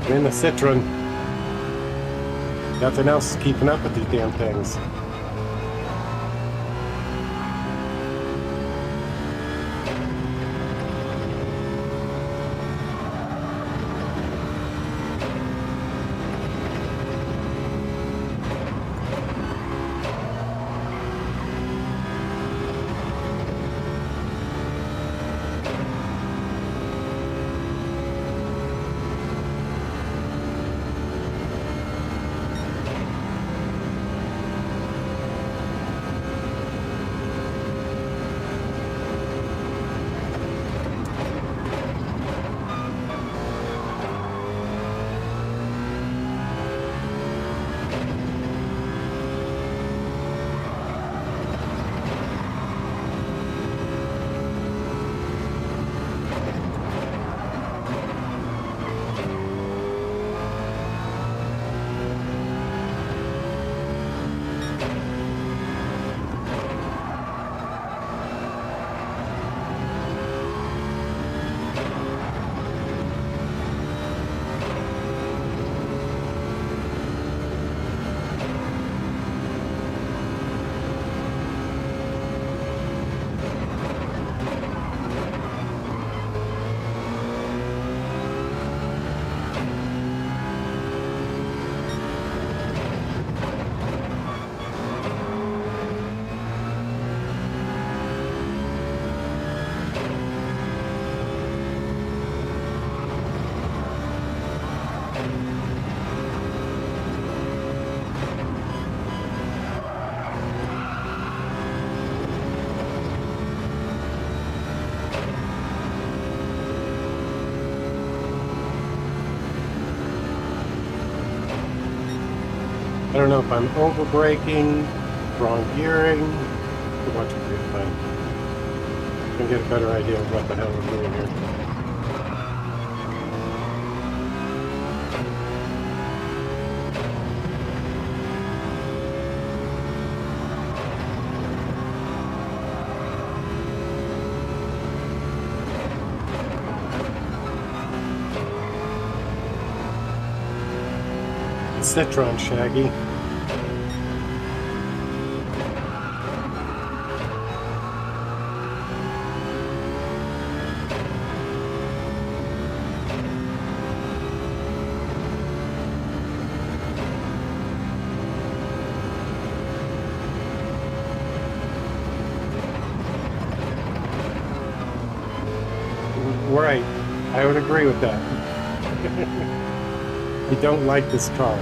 In the Citroen. Nothing else is keeping up with these damn things. I don't know if I'm over braking, wrong gearing, a bunch of weird things. I can get a better idea of what the hell we're doing here. Citroen, Shaggy. Right, I would agree with that. I don't like this car.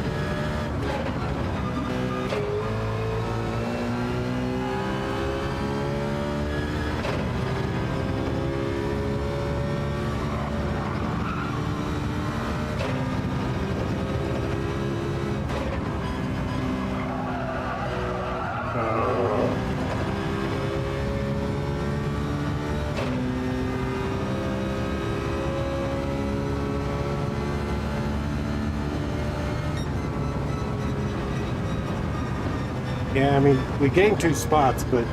Yeah, I mean, we gained 2 spots, but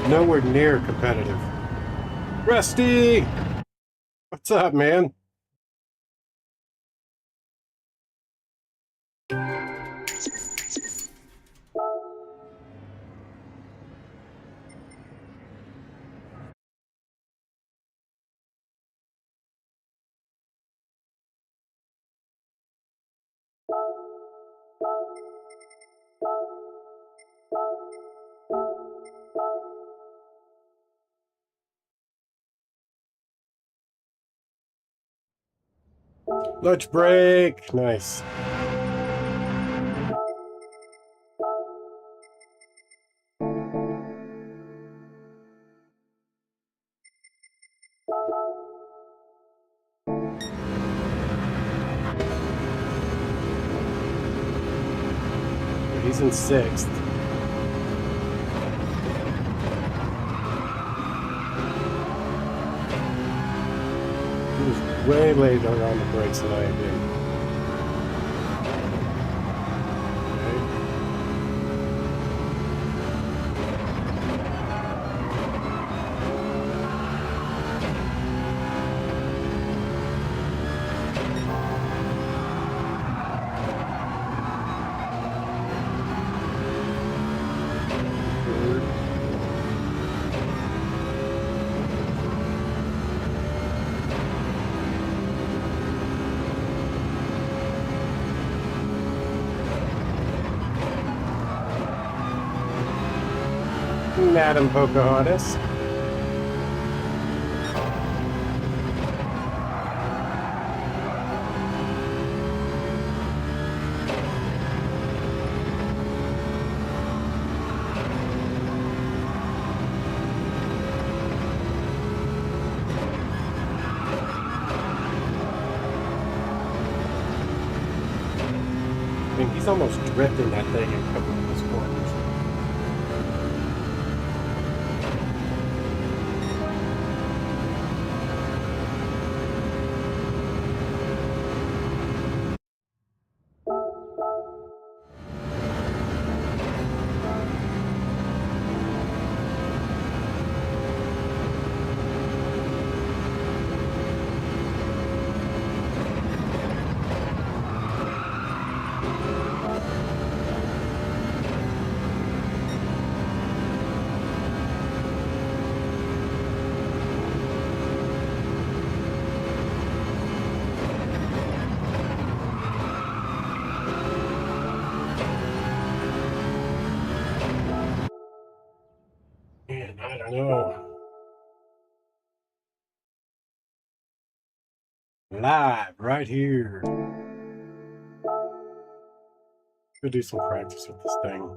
nowhere near competitive. Rusty! What's up, man? Lunch break. Nice. he's in 6th. He was way later on the brakes than I had been. Madam Pocahontas. I mean, he's almost drifting that thing in a couple of those corners. Man, I don't know. Live right here. Go do some practice with this thing.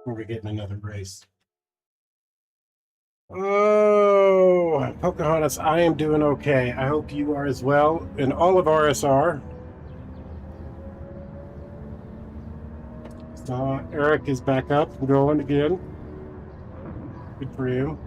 We're getting another race. Oh, Pocahontas, I am doing okay. I hope you are as well, and all of RSR. So Eric is back up and going again. Good for him.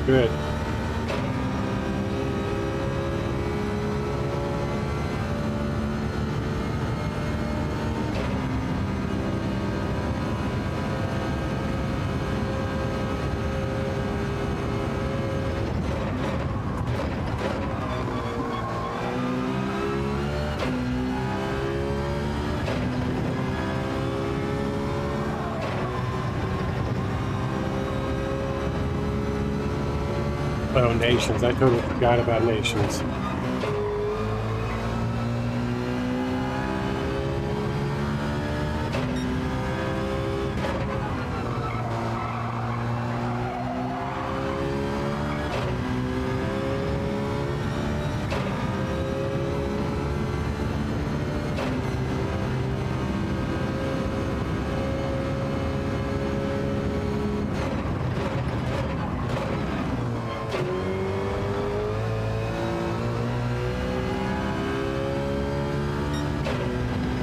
Good. Oh, Nations. I totally forgot about Nations.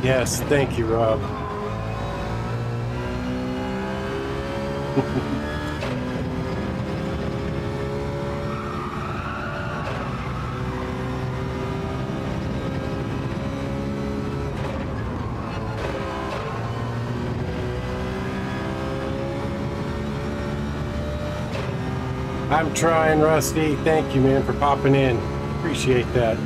Yes, thank you, Rob. I'm trying, Rusty. Thank you, man, for popping in. Appreciate that.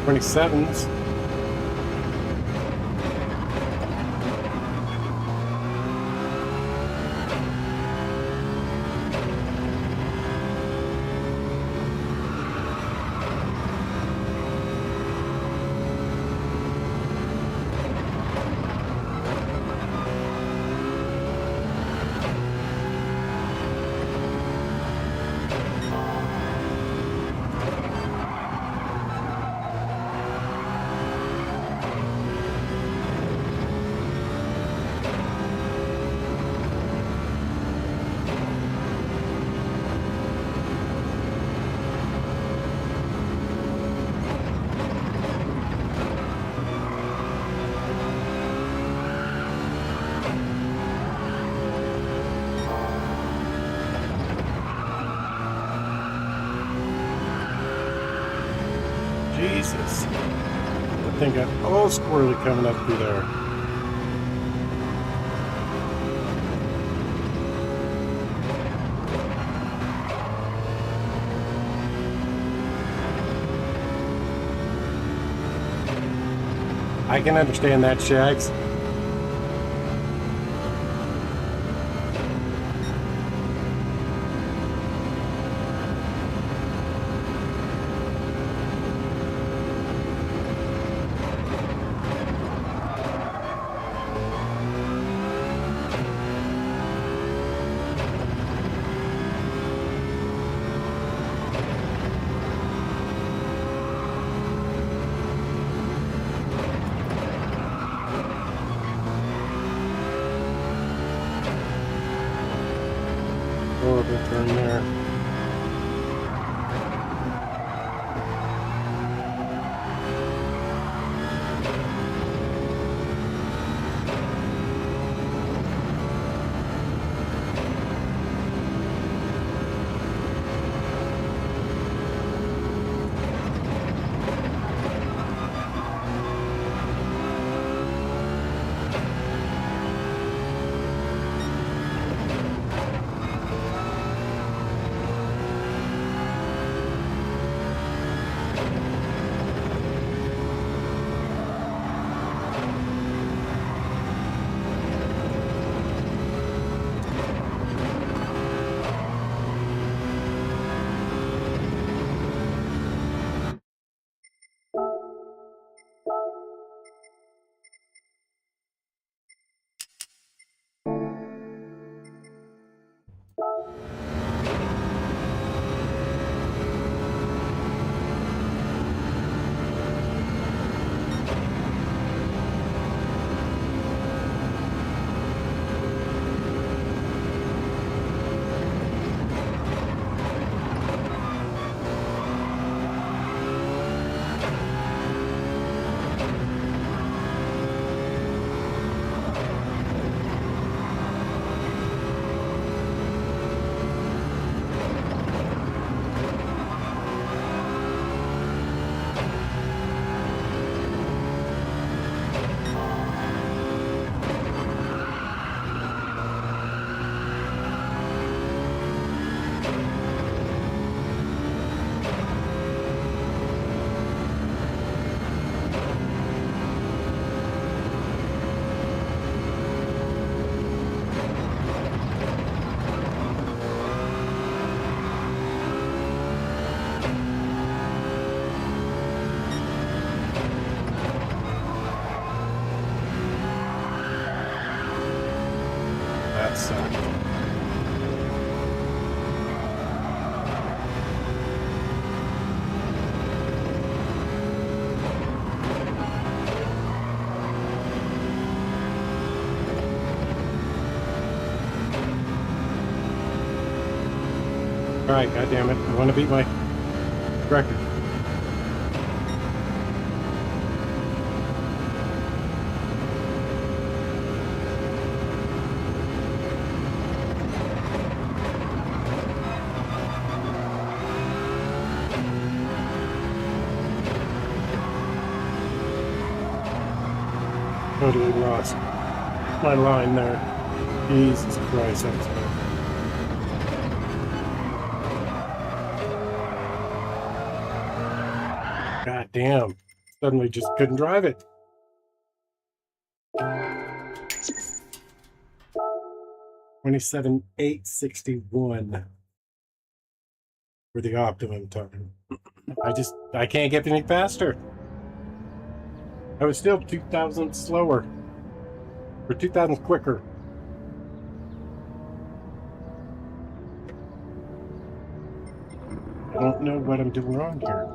'27s. Jesus. That thing got all squirrely coming up through there. I can understand that, Shags. Alright, goddammit. I want to beat my record. Totally lost my line there. Jesus Christ, that was bad. God damn. Suddenly just couldn't drive it. $27,861 for the optimum time. I can't get any faster. I was still 2,000 slower. Or 2,000 quicker. I don't know what I'm doing wrong here.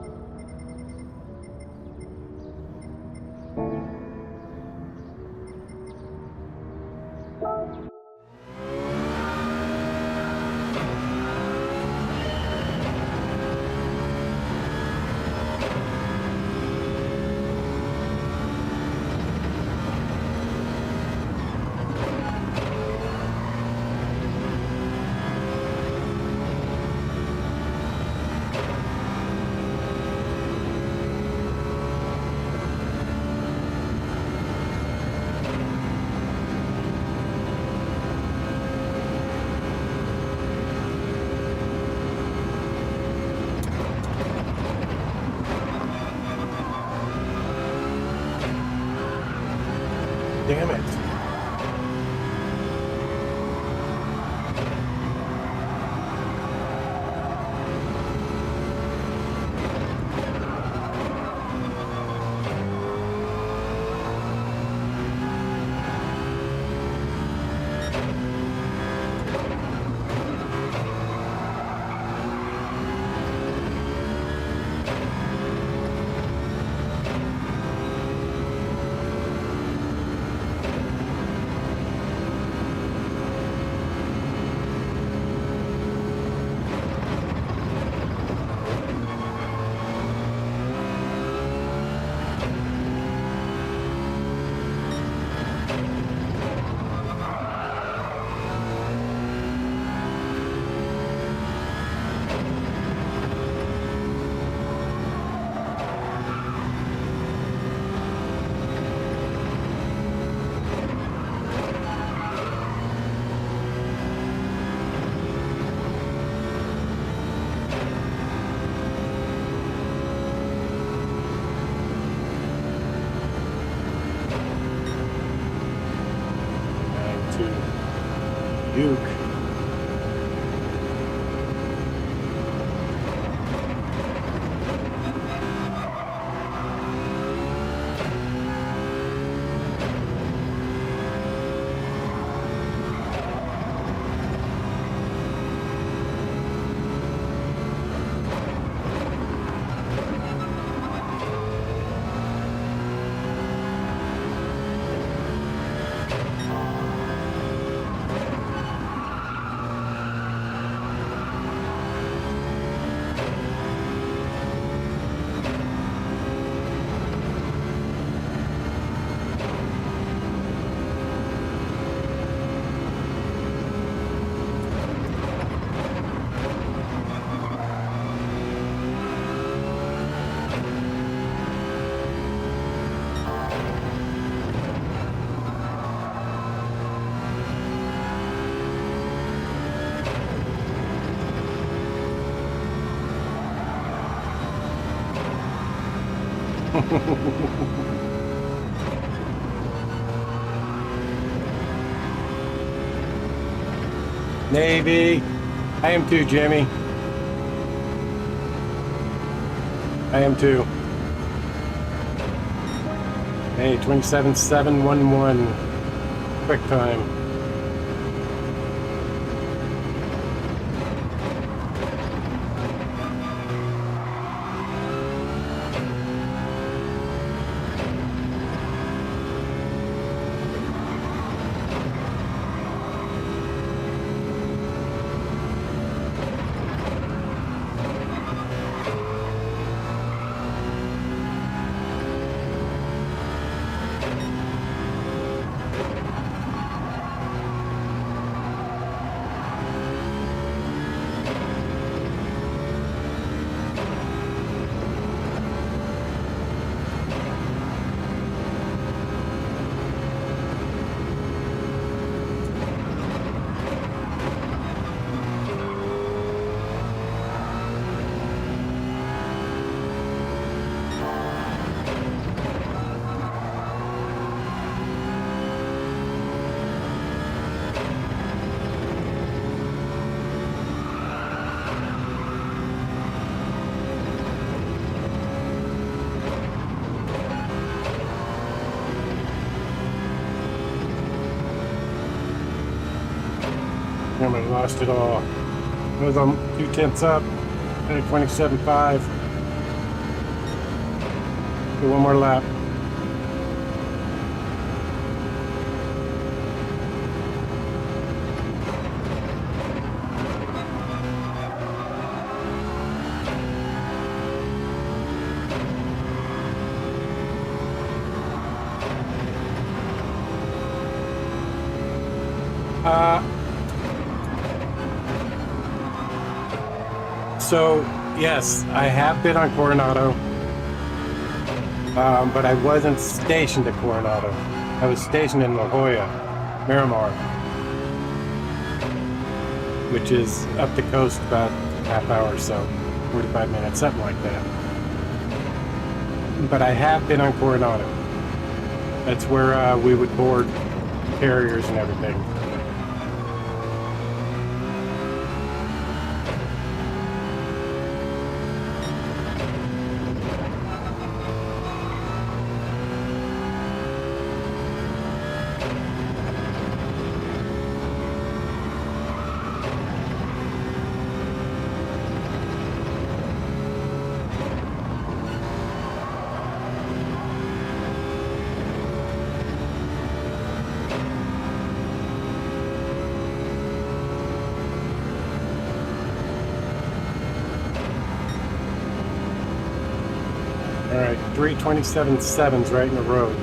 Damn it. Duke. Navy. I am too, Jimmy. I am too. Hey, 27,711. Quick time. time, I lost it all. It was on 2/10 up, 27.5. Do one more lap. So, yes, I have been on Coronado, but I wasn't stationed at Coronado. I was stationed in La Jolla, Miramar, which is up the coast about a half hour or so, 45 minutes, something like that. But I have been on Coronado. That's where we would board carriers and everything. All right, 327.7's right in the road.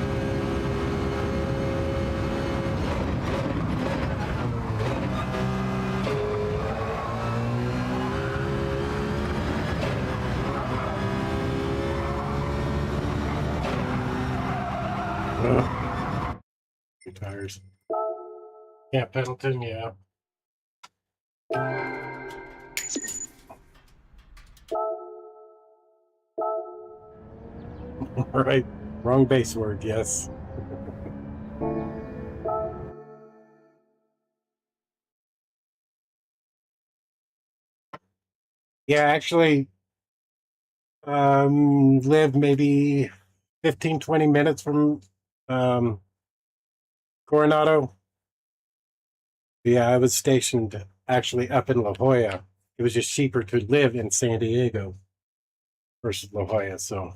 Ugh. Two tires. Yeah, Pendleton, yeah. All right, wrong base word, yes. Yeah, actually, live maybe 15, 20 minutes from Coronado. Yeah, I was stationed actually up in La Jolla. It was just cheaper to live in San Diego versus La Jolla, so.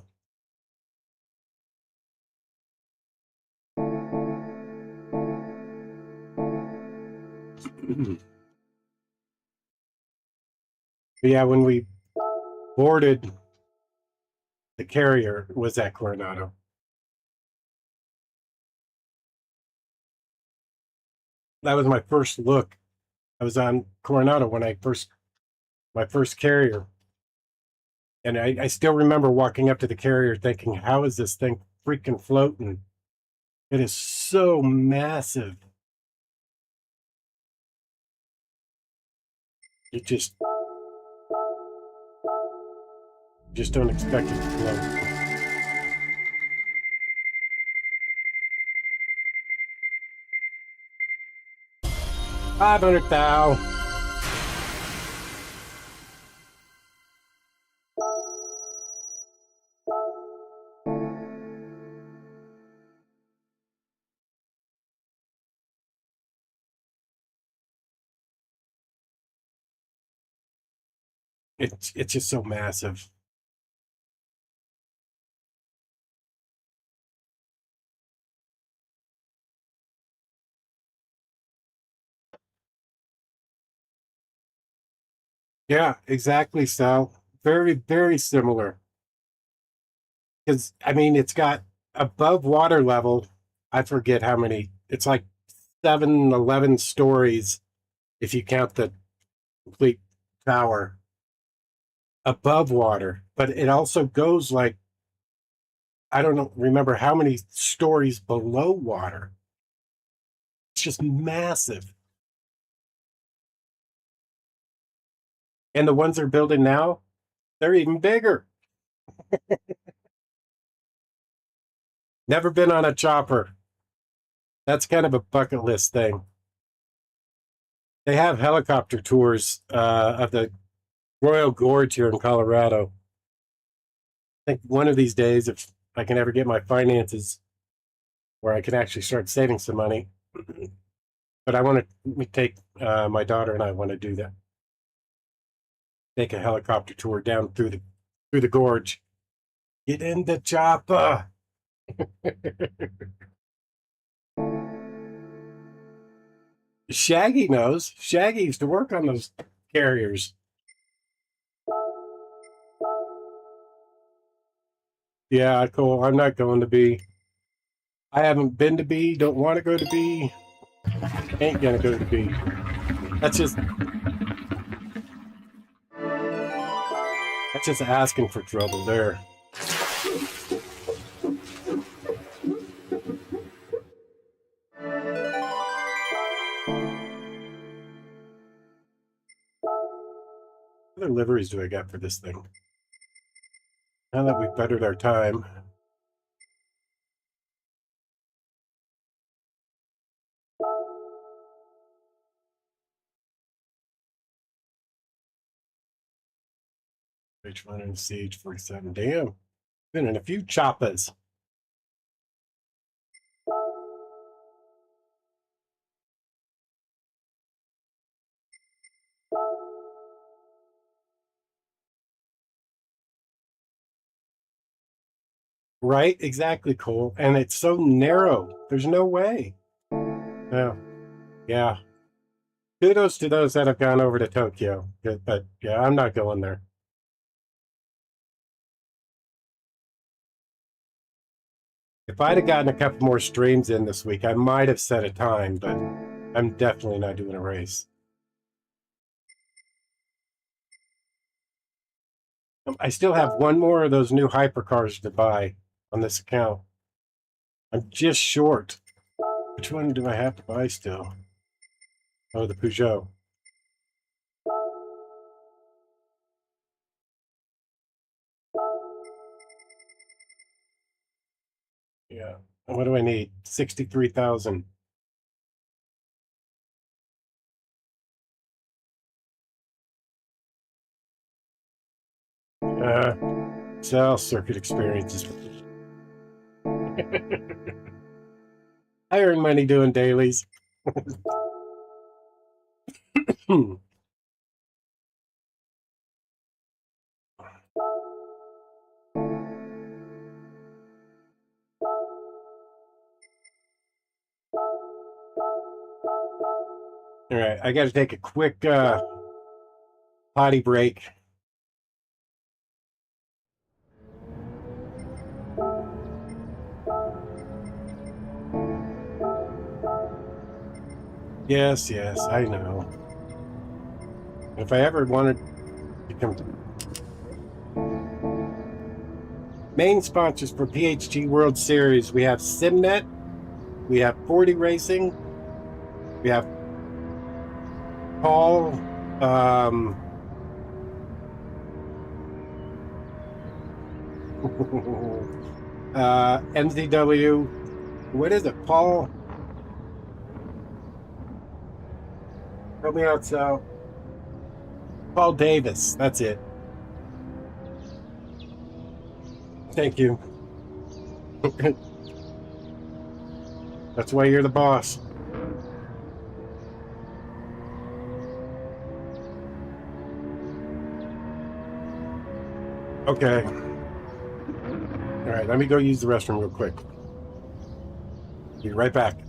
But yeah, when we boarded the carrier, it was at Coronado. That was my first look. I was on Coronado when my first carrier. And I still remember walking up to the carrier thinking, how is this thing freaking floating? It is so massive. You just don't expect it to float. $500,000. It's just so massive. Yeah, exactly, Sal. Very, very similar. Because I mean, it's got above water level. I forget how many. It's like 7, 11 stories if you count the complete tower above water. But it also goes like, I don't know, remember how many stories below water. It's just massive. And the ones they're building now, they're even bigger. Never been on a chopper. That's kind of a bucket list thing. They have helicopter tours of the Royal Gorge here in Colorado. I think one of these days, if I can ever get my finances where I can actually start saving some money, But I want to take my daughter and I want to do that. Take a helicopter tour down through the gorge. Get in the chopper. Shaggy knows. Shaggy used to work on those carriers. Yeah, cool. I'm not going to be. I haven't been to B. Don't want to go to B. Ain't gonna go to B. That's just asking for trouble there. What other liveries do I got for this thing? Now that we've bettered our time. H1 and CH47. Damn. Been in a few choppas. Right? Exactly, Cole. And it's so narrow. There's no way. No. Yeah. Kudos to those that have gone over to Tokyo. But yeah, I'm not going there. If I'd have gotten a couple more streams in this week, I might have set a time, but I'm definitely not doing a race. I still have one more of those new hypercars to buy on this account. I'm just short. Which one do I have to buy still? Oh, the Peugeot. Yeah. And what do I need? 63,000. Sell circuit experiences. I earn money doing dailies. All right, I got to take a quick potty break. Yes, I know. If I ever wanted to come to main sponsors for PHG World Series, we have Simnet, we have 40 Racing, we have Paul, MZW, what is it, Paul? Help me out, Sal. Paul Davis, that's it. Thank you. That's why you're the boss. Okay. All right, let me go use the restroom real quick. Be right back.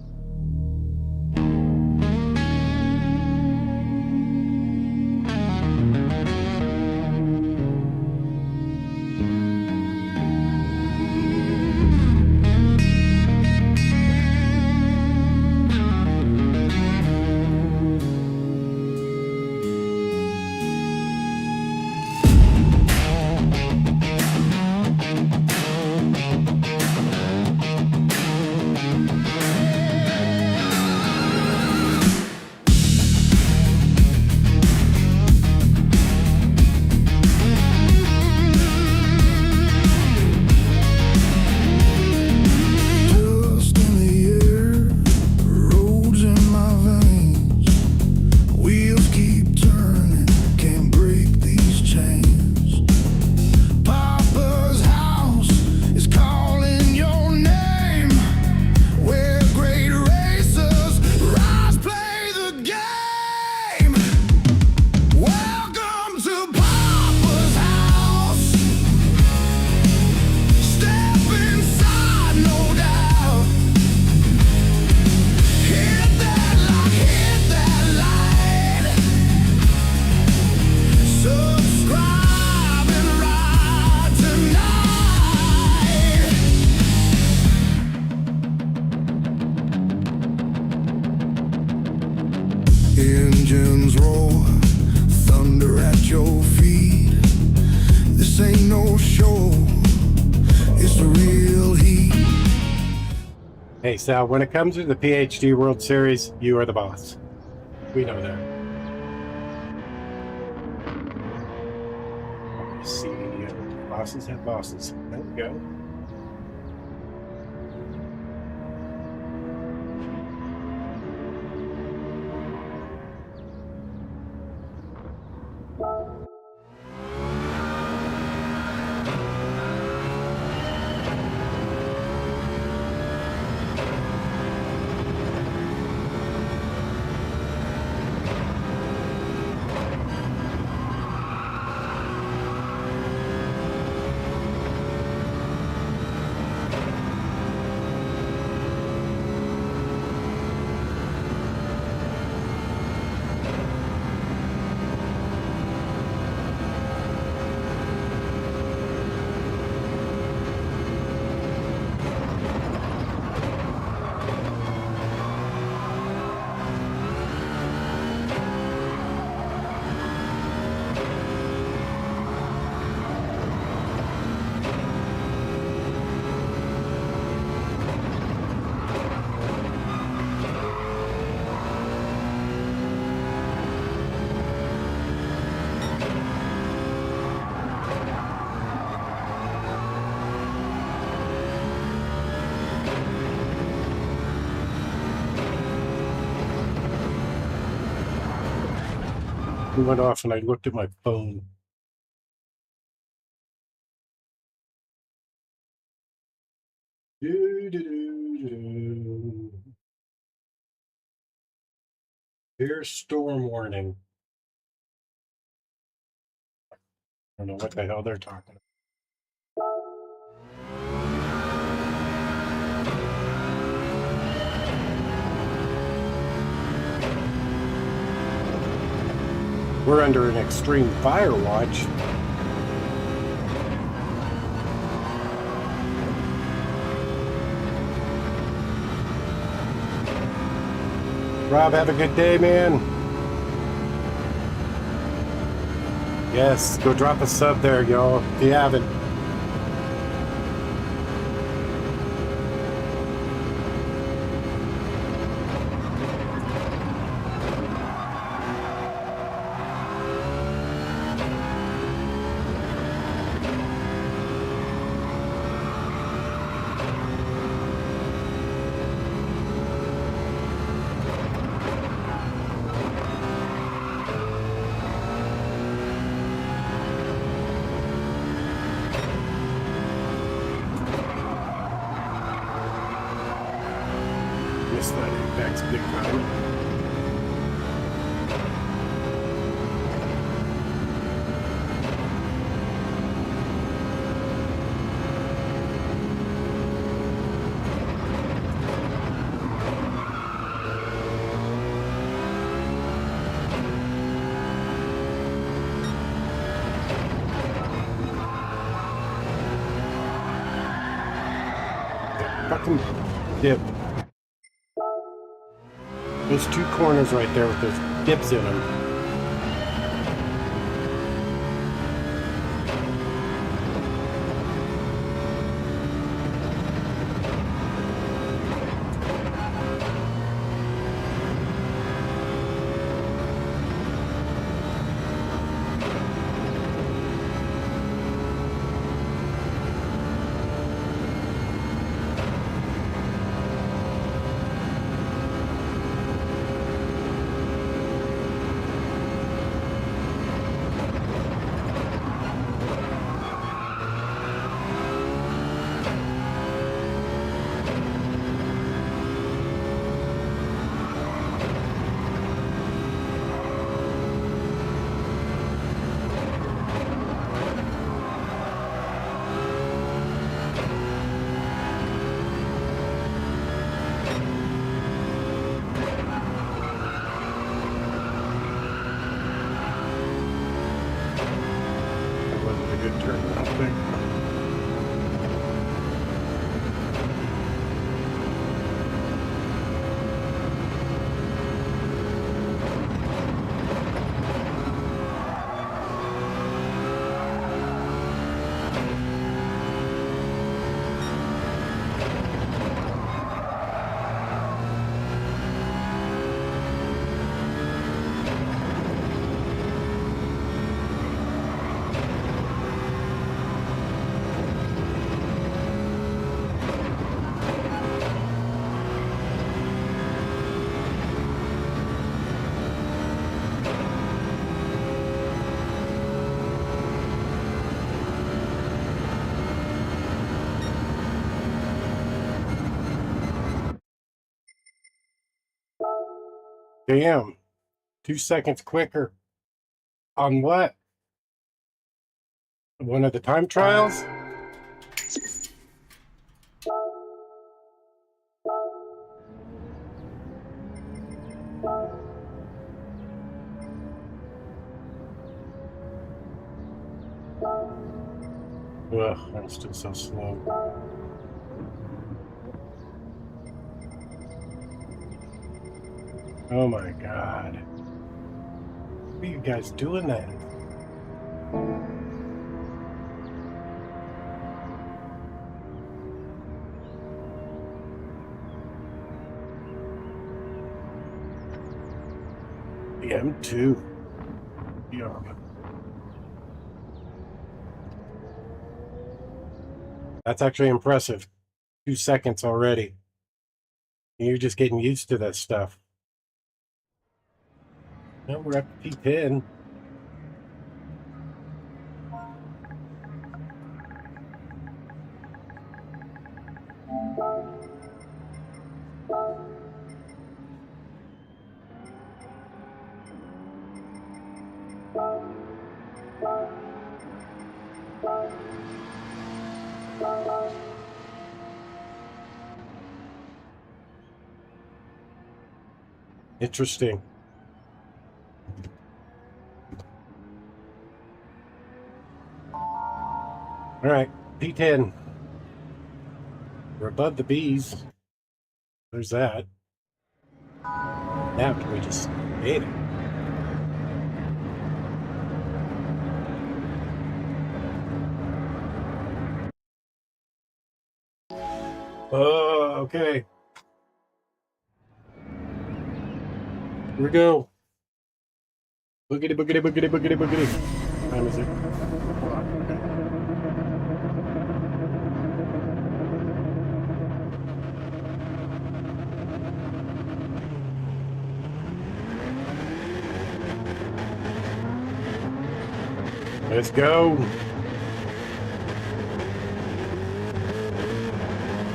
This ain't no show, it's the real heat. Hey Sal, when it comes to the PhD World Series, you are the boss. We know that. See, bosses have bosses. There we go. We went off and I looked at my phone. Here's storm warning. I don't know what the hell they're talking about. We're under an extreme fire watch. Rob, have a good day, man. Yes, go drop a sub there, y'all, if you haven't. Missed that Apex big time. Fucking dip. There's two corners right there with those dips in them. Damn. 2 seconds quicker. On what? One of the time trials? Ugh, I'm still so slow. Oh my god. What are you guys doing that? The M2. Yeah. That's actually impressive. 2 seconds already. You're just getting used to that stuff. Now we're up to P10. Interesting. All right, P10. We're above the Bs. There's that. Now can we just made it? Oh, okay. Here we go. Boogity, boogity, boogity, boogity, boogity. What time is it? Let's go.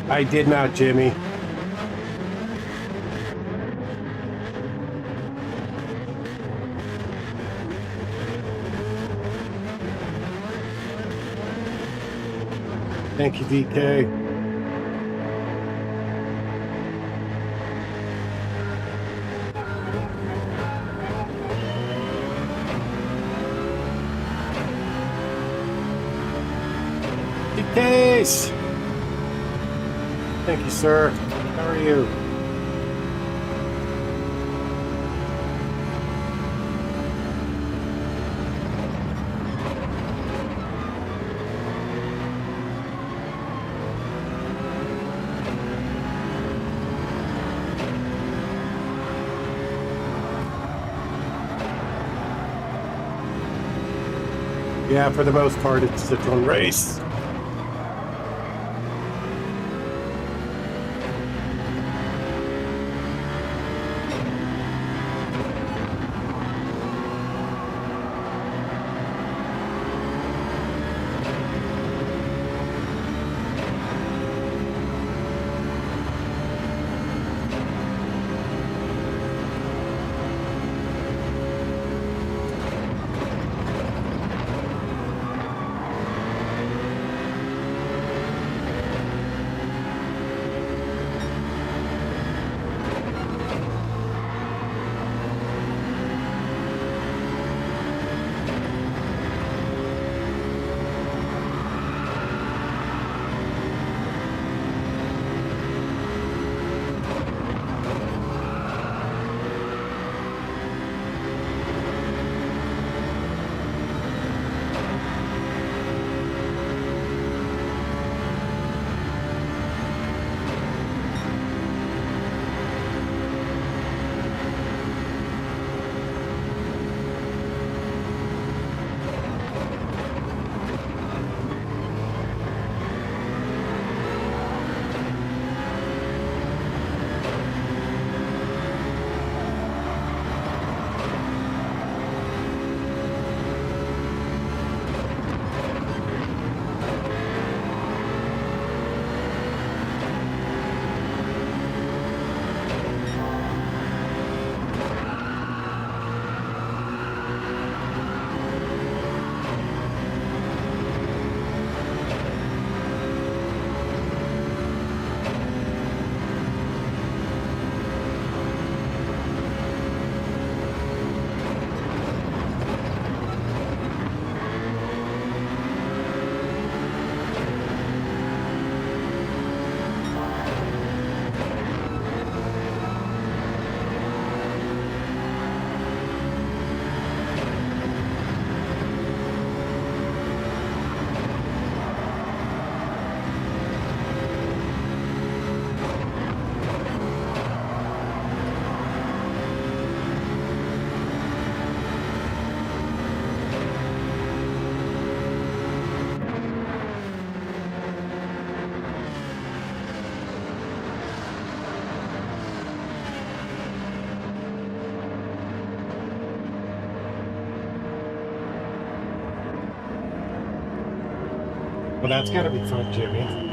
I did not, Jimmy. Thank you, DK. DKs! Thank you, sir. How are you? Yeah, for the most part, it's a one race. Well, that's got to be fun, Jimmy.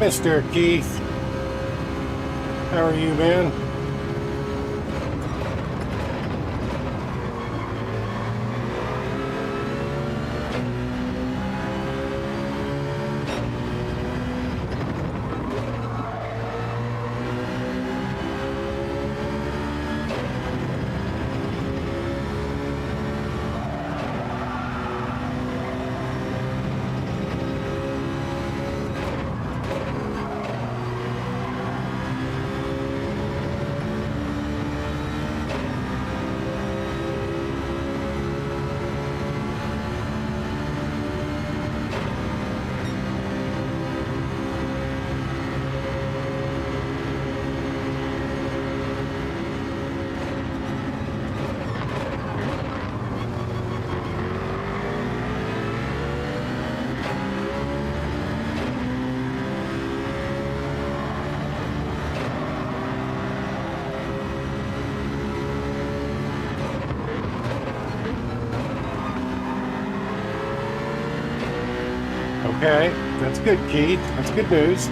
Mr. Keith, how are you, man? Okay, that's good, Keith. That's good news.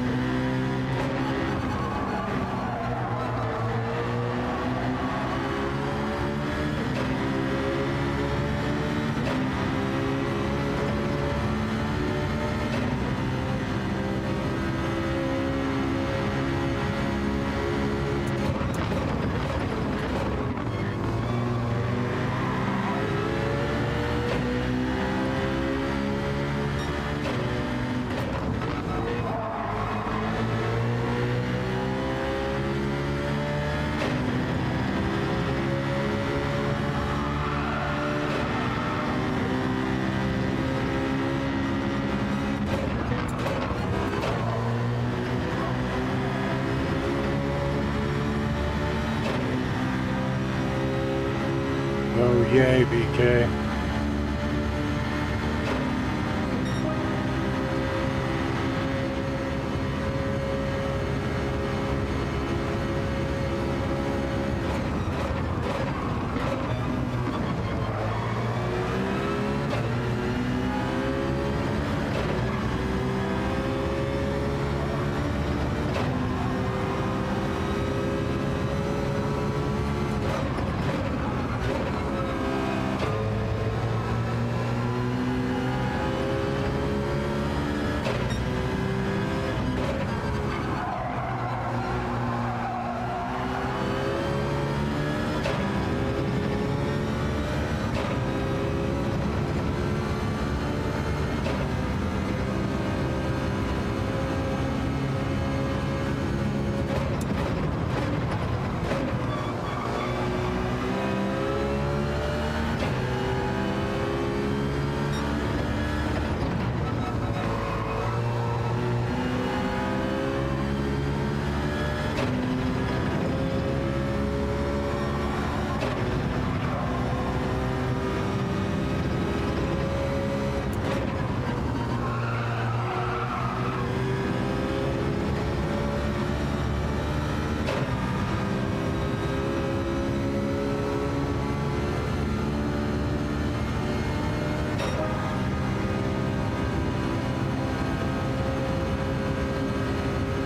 Oh, yay, BK.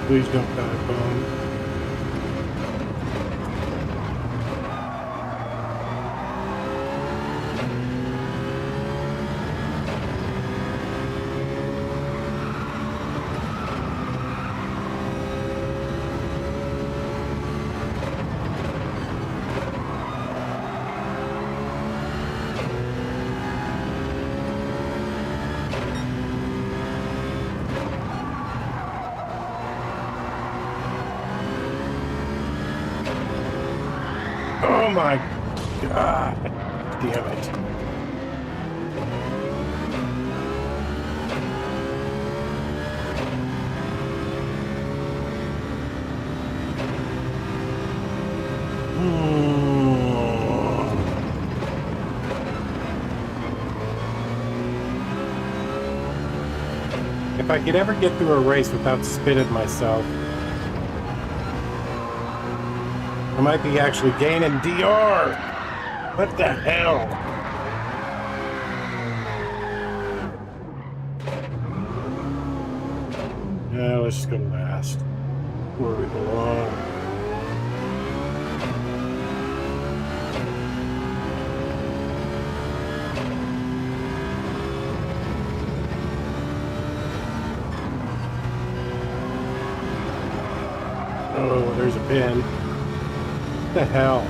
Please don't die, Bone. my God. Damn it. If I could ever get through a race without spitting myself, I might be actually gaining DR. What the hell? Yeah, let's just go last. Where we belong. Oh, there's a pin. What the hell?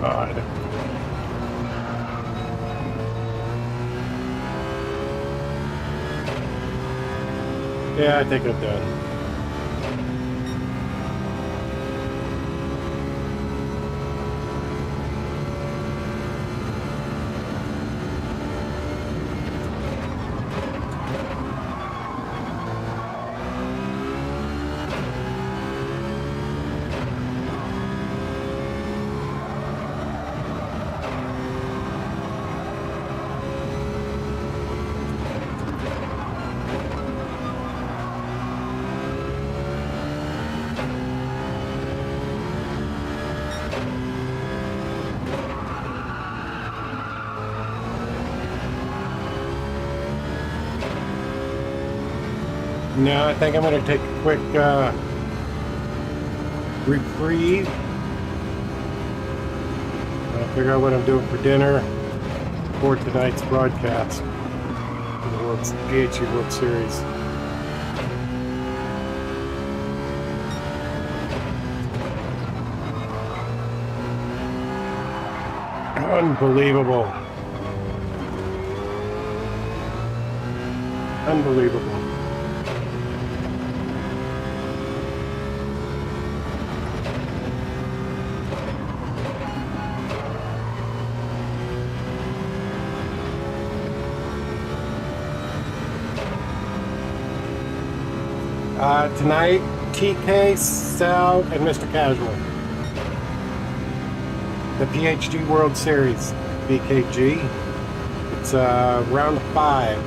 God. Yeah, I think I'm done. No, I think I'm going to take a quick reprieve. Figure out what I'm doing for dinner for tonight's broadcast for the PHG World Series. Unbelievable. Unbelievable. Tonight, TK, Sal, and Mr. Casual. The PHG World Series, BKG. It's round 5.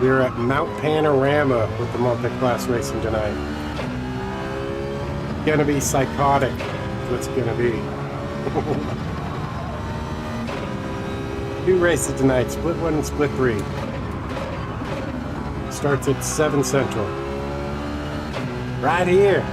We're at Mount Panorama with the multi-class racing tonight. Gonna be psychotic. That's what it's gonna be. 2 races tonight, split 1 and split 3. Starts at 7 Central. Right here.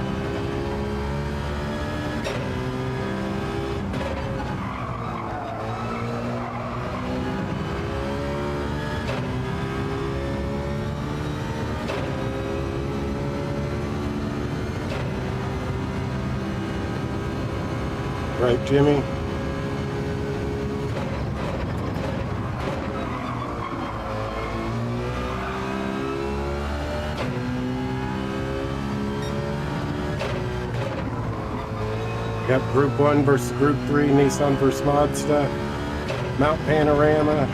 Right, Jimmy? Got Group 1 versus Group 3, Nissan versus Mazda, Mount Panorama.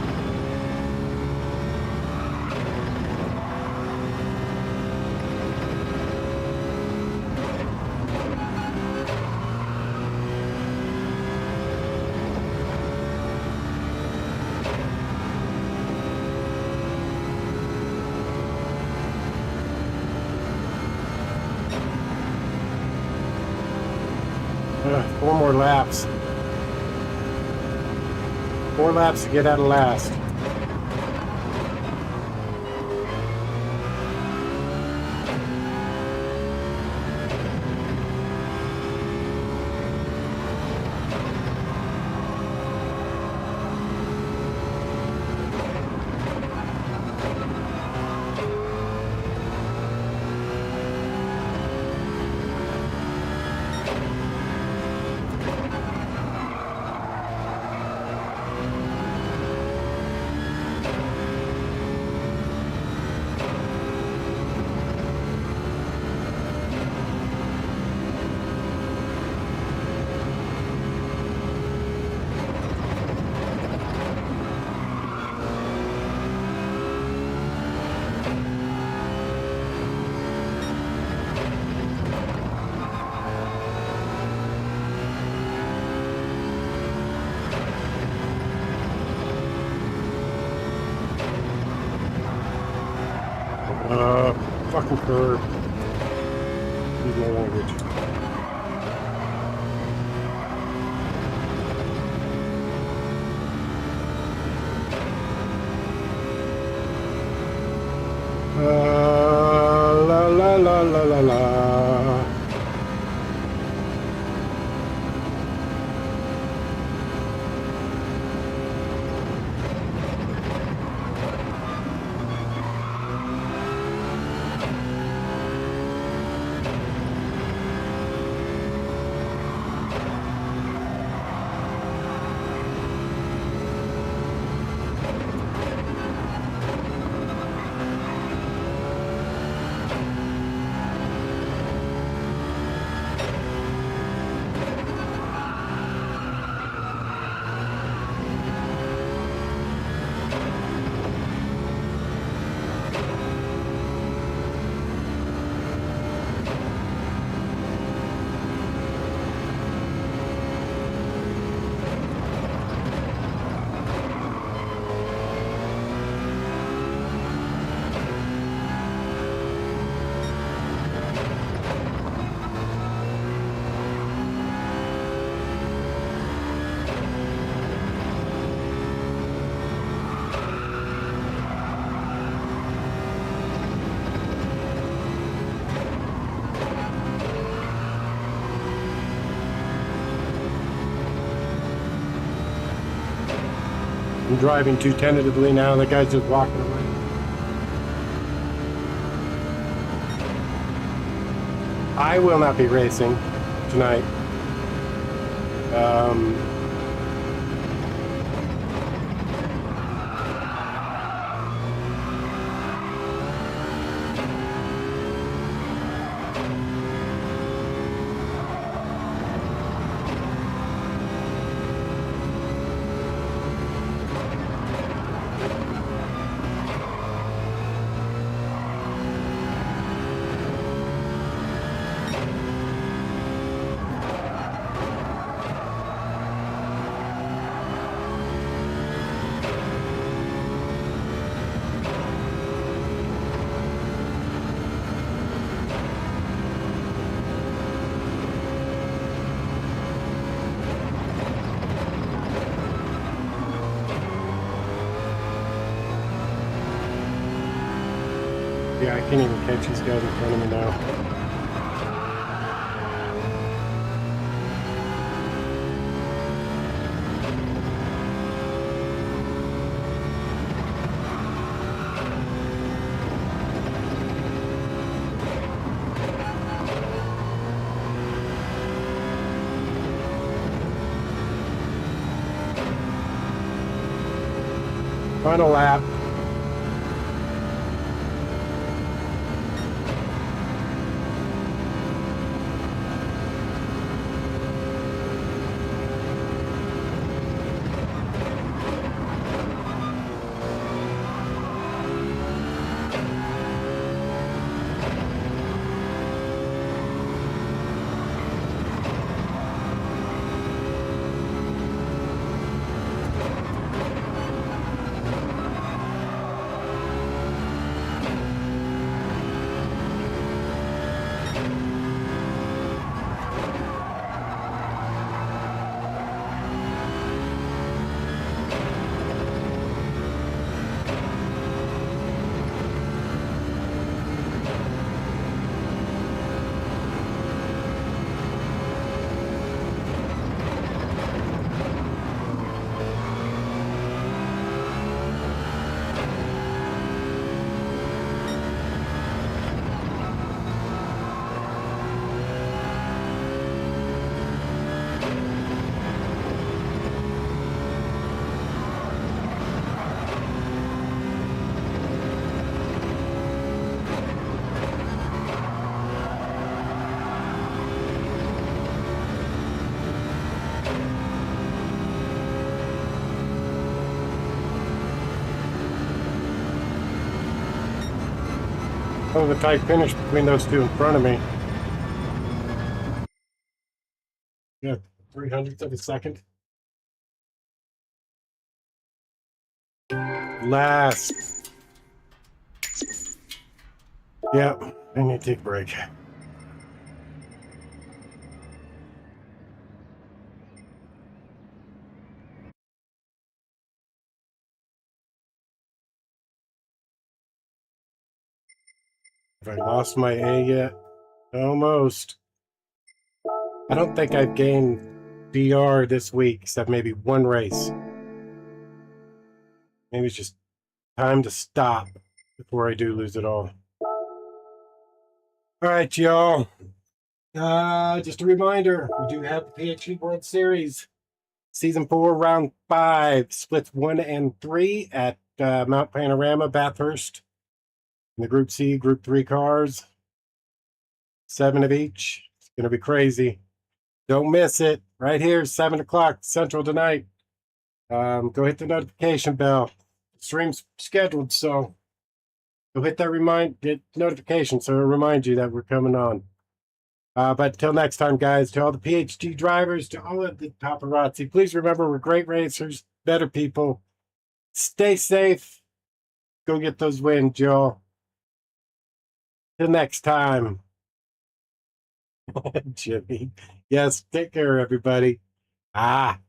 Four more laps. 4 laps to get out of last. Fucking curb. Use my language. La la la la la la. I'm driving too tentatively now. The guy's just walking away. I will not be racing tonight. Yeah, I can't even catch these guys in front of me now. Final lap. Oh, the tight finish between those two in front of me. Yeah, 300ths of a second. Last. Yeah, I need to take a break. Have I lost my A yet? Almost. I don't think I've gained DR this week, except maybe one race. Maybe it's just time to stop before I do lose it all. All right, y'all. Just a reminder, we do have the PhD World Series. Season 4, Round 5, splits 1 and 3 at Mount Panorama, Bathurst. In the Group C, Group 3 cars. 7 of each. It's going to be crazy. Don't miss it. Right here, 7 o'clock Central tonight. Go hit the notification bell. The stream's scheduled, so go hit that hit notification so it'll remind you that we're coming on. But till next time, guys, to all the PhD drivers, to all of the paparazzi, please remember we're great racers, better people. Stay safe. Go get those wins, y'all. Till next time. Jimmy. Yes, take care, everybody. Ah.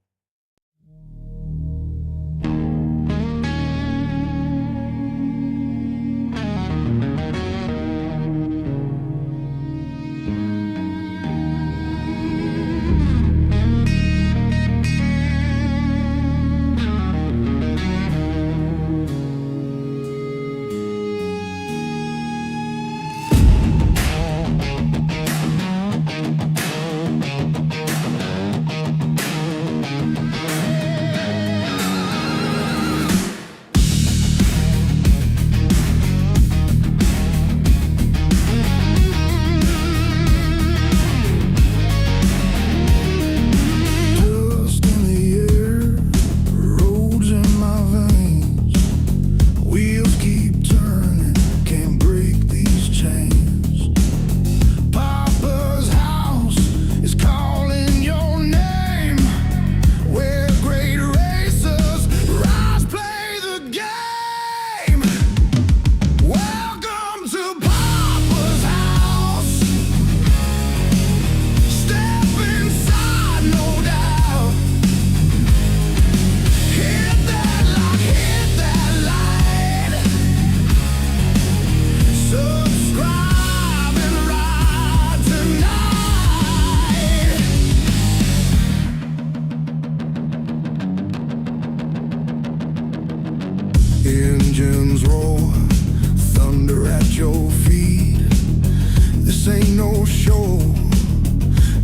This ain't no show,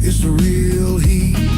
it's the real heat.